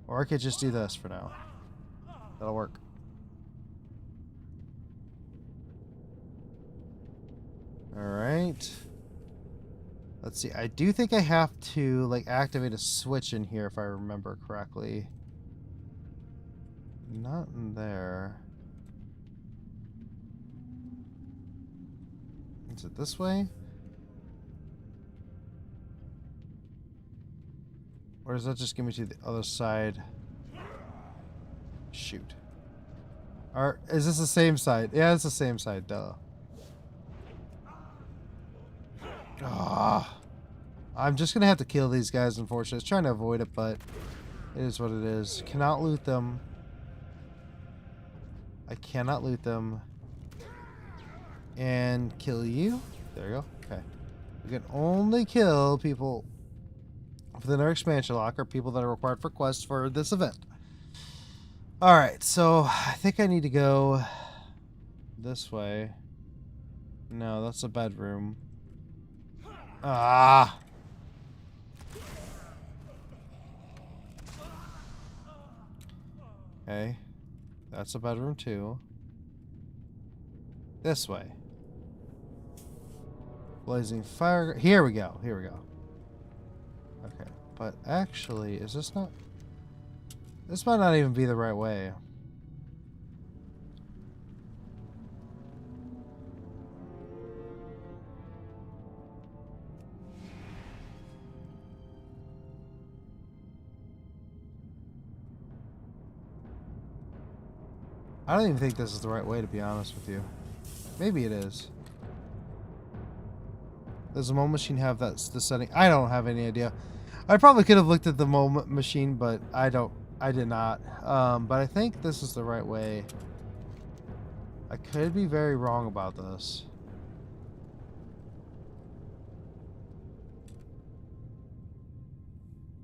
Or I could just do this for now. That'll work. Alright. Let's see. I do think I have to, like, activate a switch in here if I remember correctly. Not in there. Is it this way? Or does that just give me to the other side? Shoot. Or is this the same side? Yeah, it's the same side, duh. Ah, I'm just gonna have to kill these guys, unfortunately. I was trying to avoid it, but it is what it is. Cannot loot them. I cannot loot them. And kill you. There you go. Okay. We can only kill people within our expansion lock, or people that are required for quests for this event. Alright, so I think I need to go this way. No, that's a bedroom. Ah! Okay. That's a bedroom too. This way. Blazing fire. Here we go. Here we go. Okay. But actually, is this not... This might not even be the right way. I don't even think this is the right way, to be honest with you. Maybe it is. Does the moment machine have the setting? I don't have any idea. I probably could have looked at the moment machine, but I did not. But I think this is the right way. I could be very wrong about this.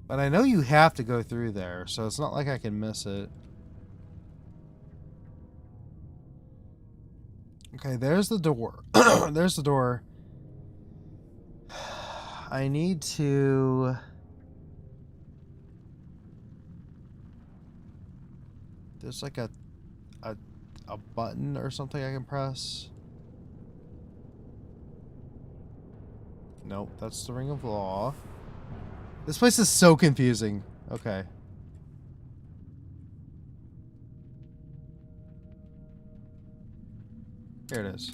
But I know you have to go through there, so it's not like I can miss it. Okay, there's the door. There's the door. I need to... There's like a button or something I can press. Nope, that's the Ring of Law. This place is so confusing. Okay. Here it is.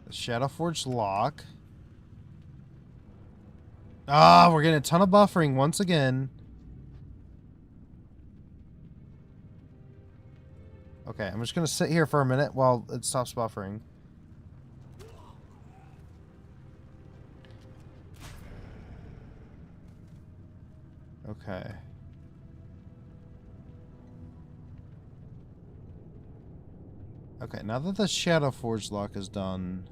The Shadowforged lock. Ah, we're getting a ton of buffering once again. Okay, I'm just gonna sit here for a minute while it stops buffering. Okay. Okay, now that the Shadow Forge lock is done,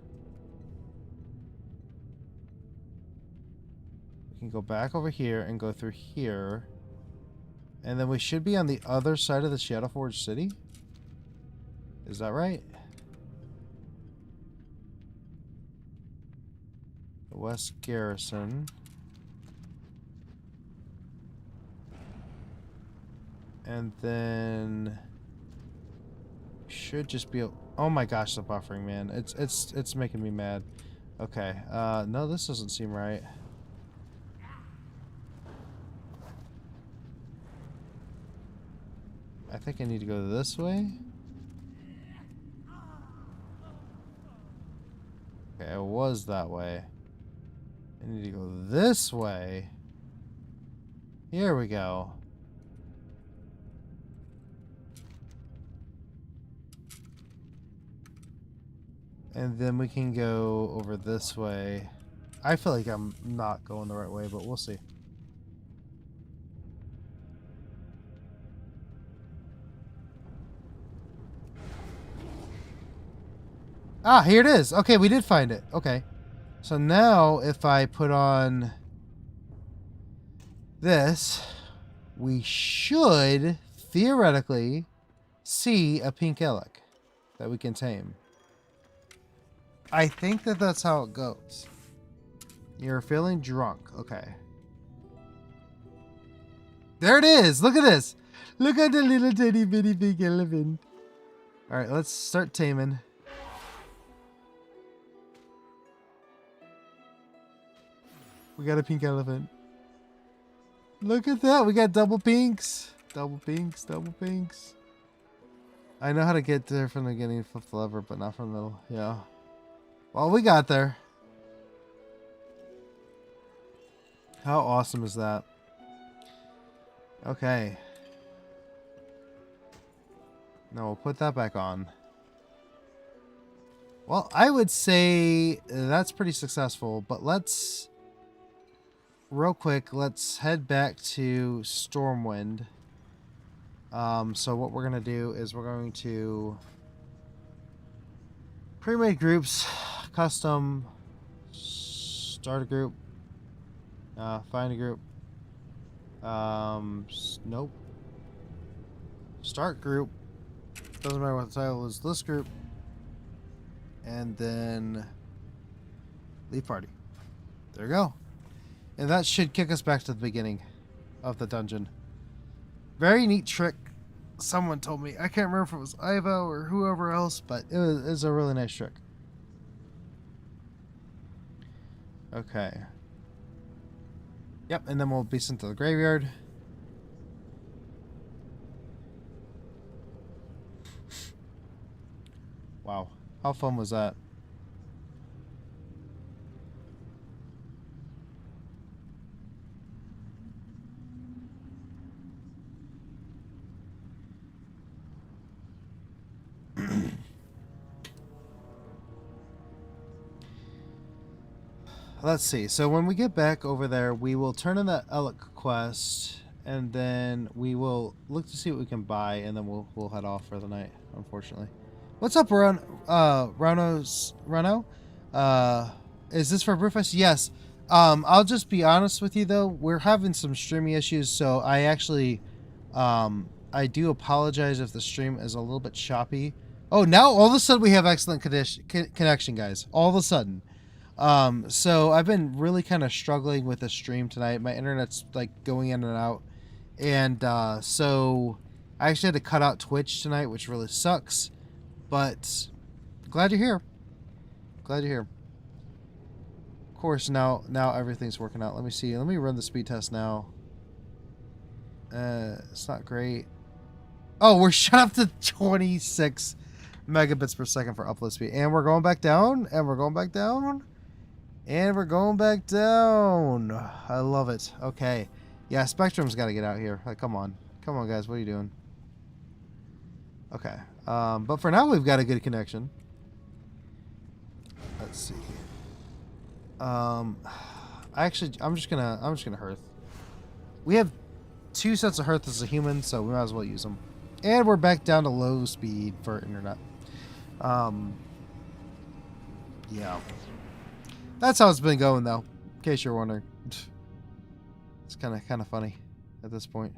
we can go back over here and go through here. And then we should be on the other side of the Shadow Forge city. Is that right? The West Garrison. And then should just be. Oh my gosh, the buffering, man! It's making me mad. Okay, no, this doesn't seem right. I think I need to go this way. Okay, it was that way. I need to go this way. Here we go. And then we can go over this way. I feel like I'm not going the right way, but we'll see. Ah, here it is. Okay, we did find it. Okay. So now if I put on this, we should theoretically see a pink elk that we can tame. I think that that's how it goes. You're feeling drunk. Okay. There it is. Look at this. Look at the little tiny bitty pink elephant. All right, let's start taming. We got a pink elephant. Look at that. We got double pinks. Double pinks. Double pinks. I know how to get there from the beginning and flip the lever, but not from the middle. Yeah. Well, we got there. How awesome is that? Okay. Now we'll put that back on. Well, I would say that's pretty successful, but let's... Real quick, let's head back to Stormwind. So what we're going to do is we're going to... Pre-made groups, custom, start a group, find a group, nope, start group, doesn't matter what the title is, list group, and then leave party. There you go. And that should kick us back to the beginning of the dungeon. Very neat trick. Someone told me. I can't remember if it was Ivo or whoever else, but it was a really nice trick. Okay. Yep, and then we'll be sent to the graveyard. Wow. How fun was that? Let's see. So when we get back over there, we will turn in that Elk quest, and then we will look to see what we can buy, and then we'll head off for the night. Unfortunately, what's up, Rano? Is this for Brewfest? Yes. I'll just be honest with you though. We're having some streaming issues, so I actually, I do apologize if the stream is a little bit choppy. Oh, now all of a sudden we have excellent connection, guys. All of a sudden. So I've been really kind of struggling with the stream tonight. My internet's like going in and out. And, so I actually had to cut out Twitch tonight, which really sucks, but glad you're here. Glad you're here. Of course, now everything's working out. Let me see. Let me run the speed test now. It's not great. Oh, we're shut up to 26 megabits per second for upload speed. And we're going back down. And we're going back down. And we're going back down. I love it. Okay. Yeah, Spectrum's got to get out here. Like, come on. Come on, guys. What are you doing? Okay. But for now, we've got a good connection. Let's see. I'm just gonna hearth. We have 2 sets of hearth as a human, so we might as well use them. And we're back down to low speed for internet. Yeah. That's how it's been going, though. In case you're wondering. It's kind of funny at this point.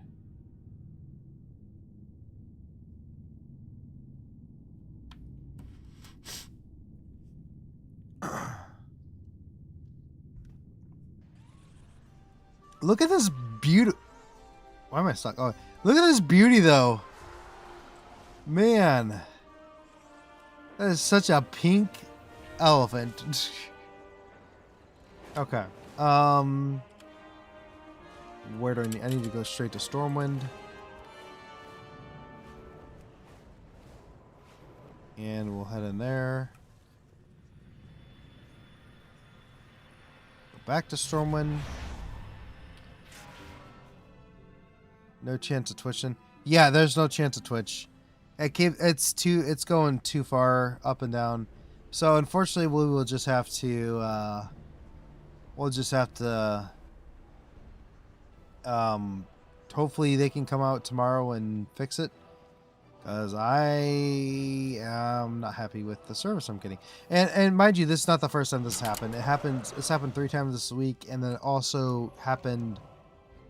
Look at this beauty. Why am I stuck? Oh, look at this beauty, though. Man. That is such a pink elephant. Okay. Where do I need to go straight to Stormwind. And we'll head in there. Go back to Stormwind. No chance of twitching. Yeah, there's no chance of twitch. It's going too far up and down. So unfortunately, we will just have to. Hopefully they can come out tomorrow and fix it. Because I am not happy with the service I'm getting. And mind you, this is not the first time this happened. It's happened 3 times this week, and then it also happened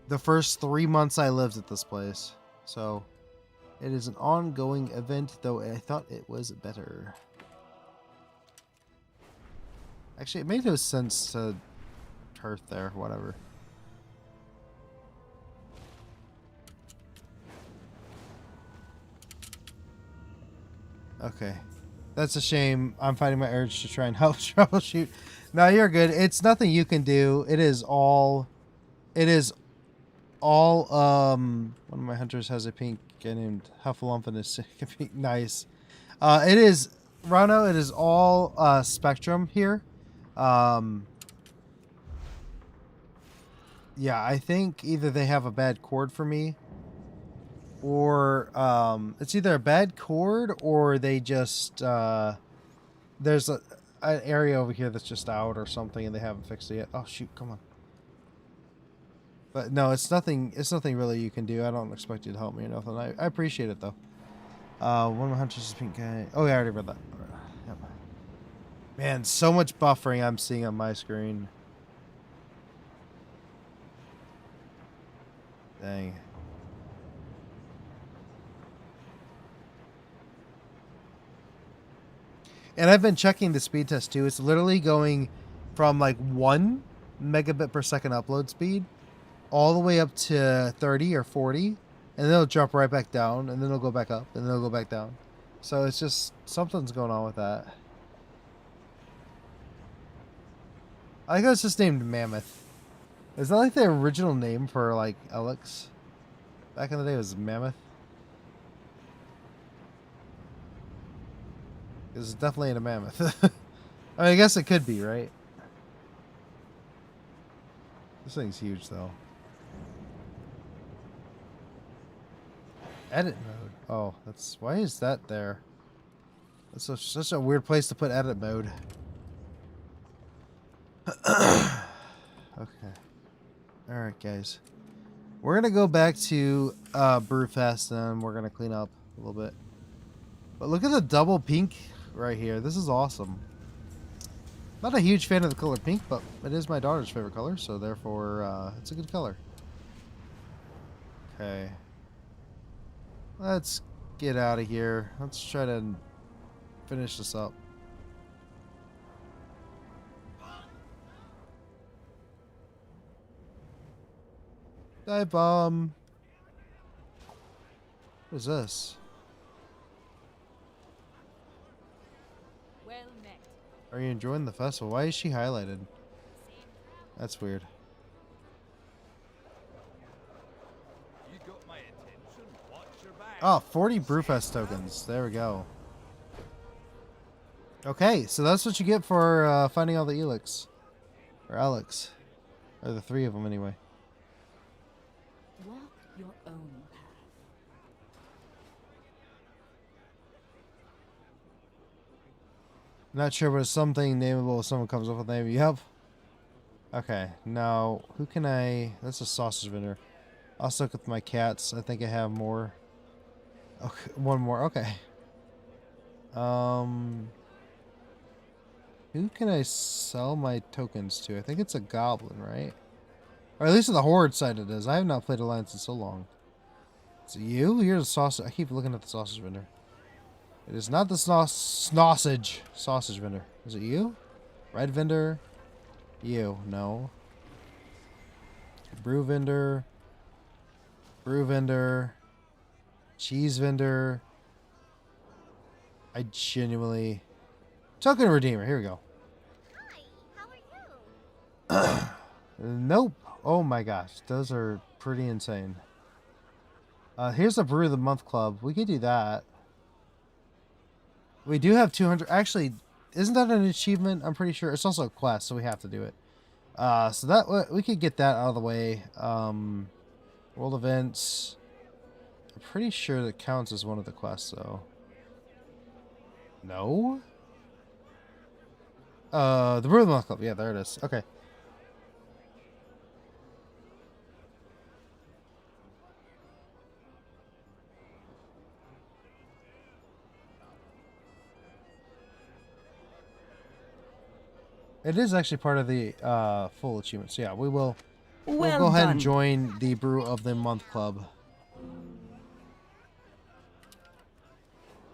the first 3 months I lived at this place. So it is an ongoing event, though I thought it was better. Actually, it made no sense to turf there, whatever. Okay. That's a shame. I'm fighting my urge to try and help troubleshoot. No, you're good. It's nothing you can do. It is all one of my hunters has a pink guy named Huffalump and is pink. Nice. It is Rano, it is all Spectrum here. Yeah, I think either they have a bad cord for me, or it's either a bad cord or they just there's an area over here that's just out or something and they haven't fixed it yet. Oh shoot, come on. But no, it's nothing really you can do. I don't expect you to help me or nothing. I appreciate it though. One of my hunters is pink guy. Oh yeah, I already read that. Yep. Man, so much buffering I'm seeing on my screen. Dang. And I've been checking the speed test too. It's literally going from like 1 megabit per second upload speed all the way up to 30 or 40, and then it'll drop right back down, and then it'll go back up, and then it'll go back down. So it's just something's going on with that. I think it's just named Mammoth. Is that like the original name for like Alex? Back in the day it was Mammoth. It's definitely ain't a mammoth. I mean, I guess it could be, right? This thing's huge though. Edit mode. Oh, that's why is that there? That's such a weird place to put edit mode. Okay. Alright, guys. We're gonna go back to Brewfest and we're gonna clean up a little bit. But look at the double pink right here. This is awesome. Not a huge fan of the color pink, but it is my daughter's favorite color, so therefore it's a good color. Okay. Let's get out of here. Let's try to finish this up. Dive bomb. What is this? Well met. Are you enjoying the festival? Why is she highlighted? That's weird. You got my attention. Watch your back. Oh, 40 Brewfest tokens. There we go. Okay, so that's what you get for finding all the Elix. Or Alex. Or the 3 of them anyway. Walk your own path. Not sure, but it's something nameable if someone comes up with a name. Yep. Okay, now, who can I... That's a sausage vendor. I'll stick with my cats. I think I have more. Okay, one more. Okay. Who can I sell my tokens to? I think it's a goblin, right? Or at least on the horde side it is. I have not played Alliance in so long. Is it you? Here's a sausage. I keep looking at the sausage vendor. It is not the sausage vendor. Is it you? Red vendor? You. No. Brew vendor. Brew vendor. Cheese vendor. I genuinely... Token redeemer. Here we go. Hi, how are you? Nope. Oh my gosh. Those are pretty insane. Here's a Brew of the Month Club. We could do that. We do have 200. Actually, isn't that an achievement? I'm pretty sure. It's also a quest, so we have to do it. So that we could get that out of the way. World events. I'm pretty sure that counts as one of the quests, though. No? The Brew of the Month Club. Yeah, there it is. Okay. It is actually part of the full achievement. So yeah, we'll go ahead and join the Brew of the Month Club.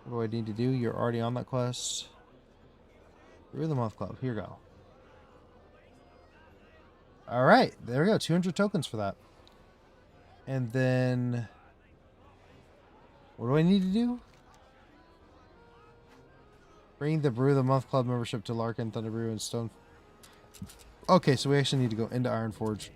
What do I need to do? You're already on that quest. Brew of the Month Club. Here we go. Alright, there we go. 200 tokens for that. And then... what do I need to do? Bring the Brew of the Month Club membership to Larkin, Thunderbrew, and Stone... Okay, so we actually need to go into Ironforge.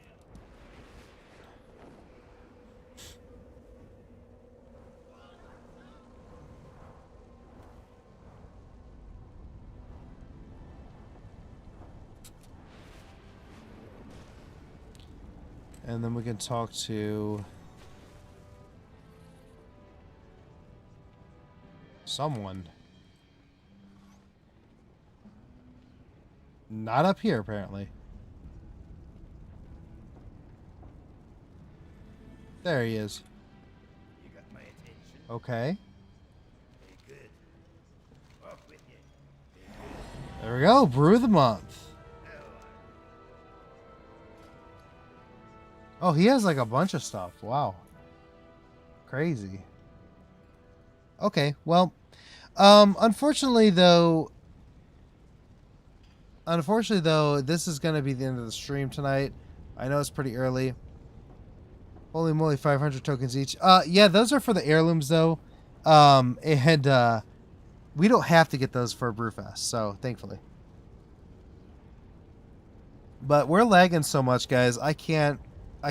And then we can talk to... someone. Not up here, apparently. There he is. You got my attention. Okay. Very good. Off with you. There we go. Brew of the Month. Oh, he has like a bunch of stuff. Wow. Crazy. Okay, well, unfortunately though, this is going to be the end of the stream tonight. I know it's pretty early. Holy moly, 500 tokens each. Yeah, those are for the heirlooms though. And we don't have to get those for Brewfest, so thankfully. But we're lagging so much, guys. I can't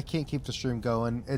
keep the stream going.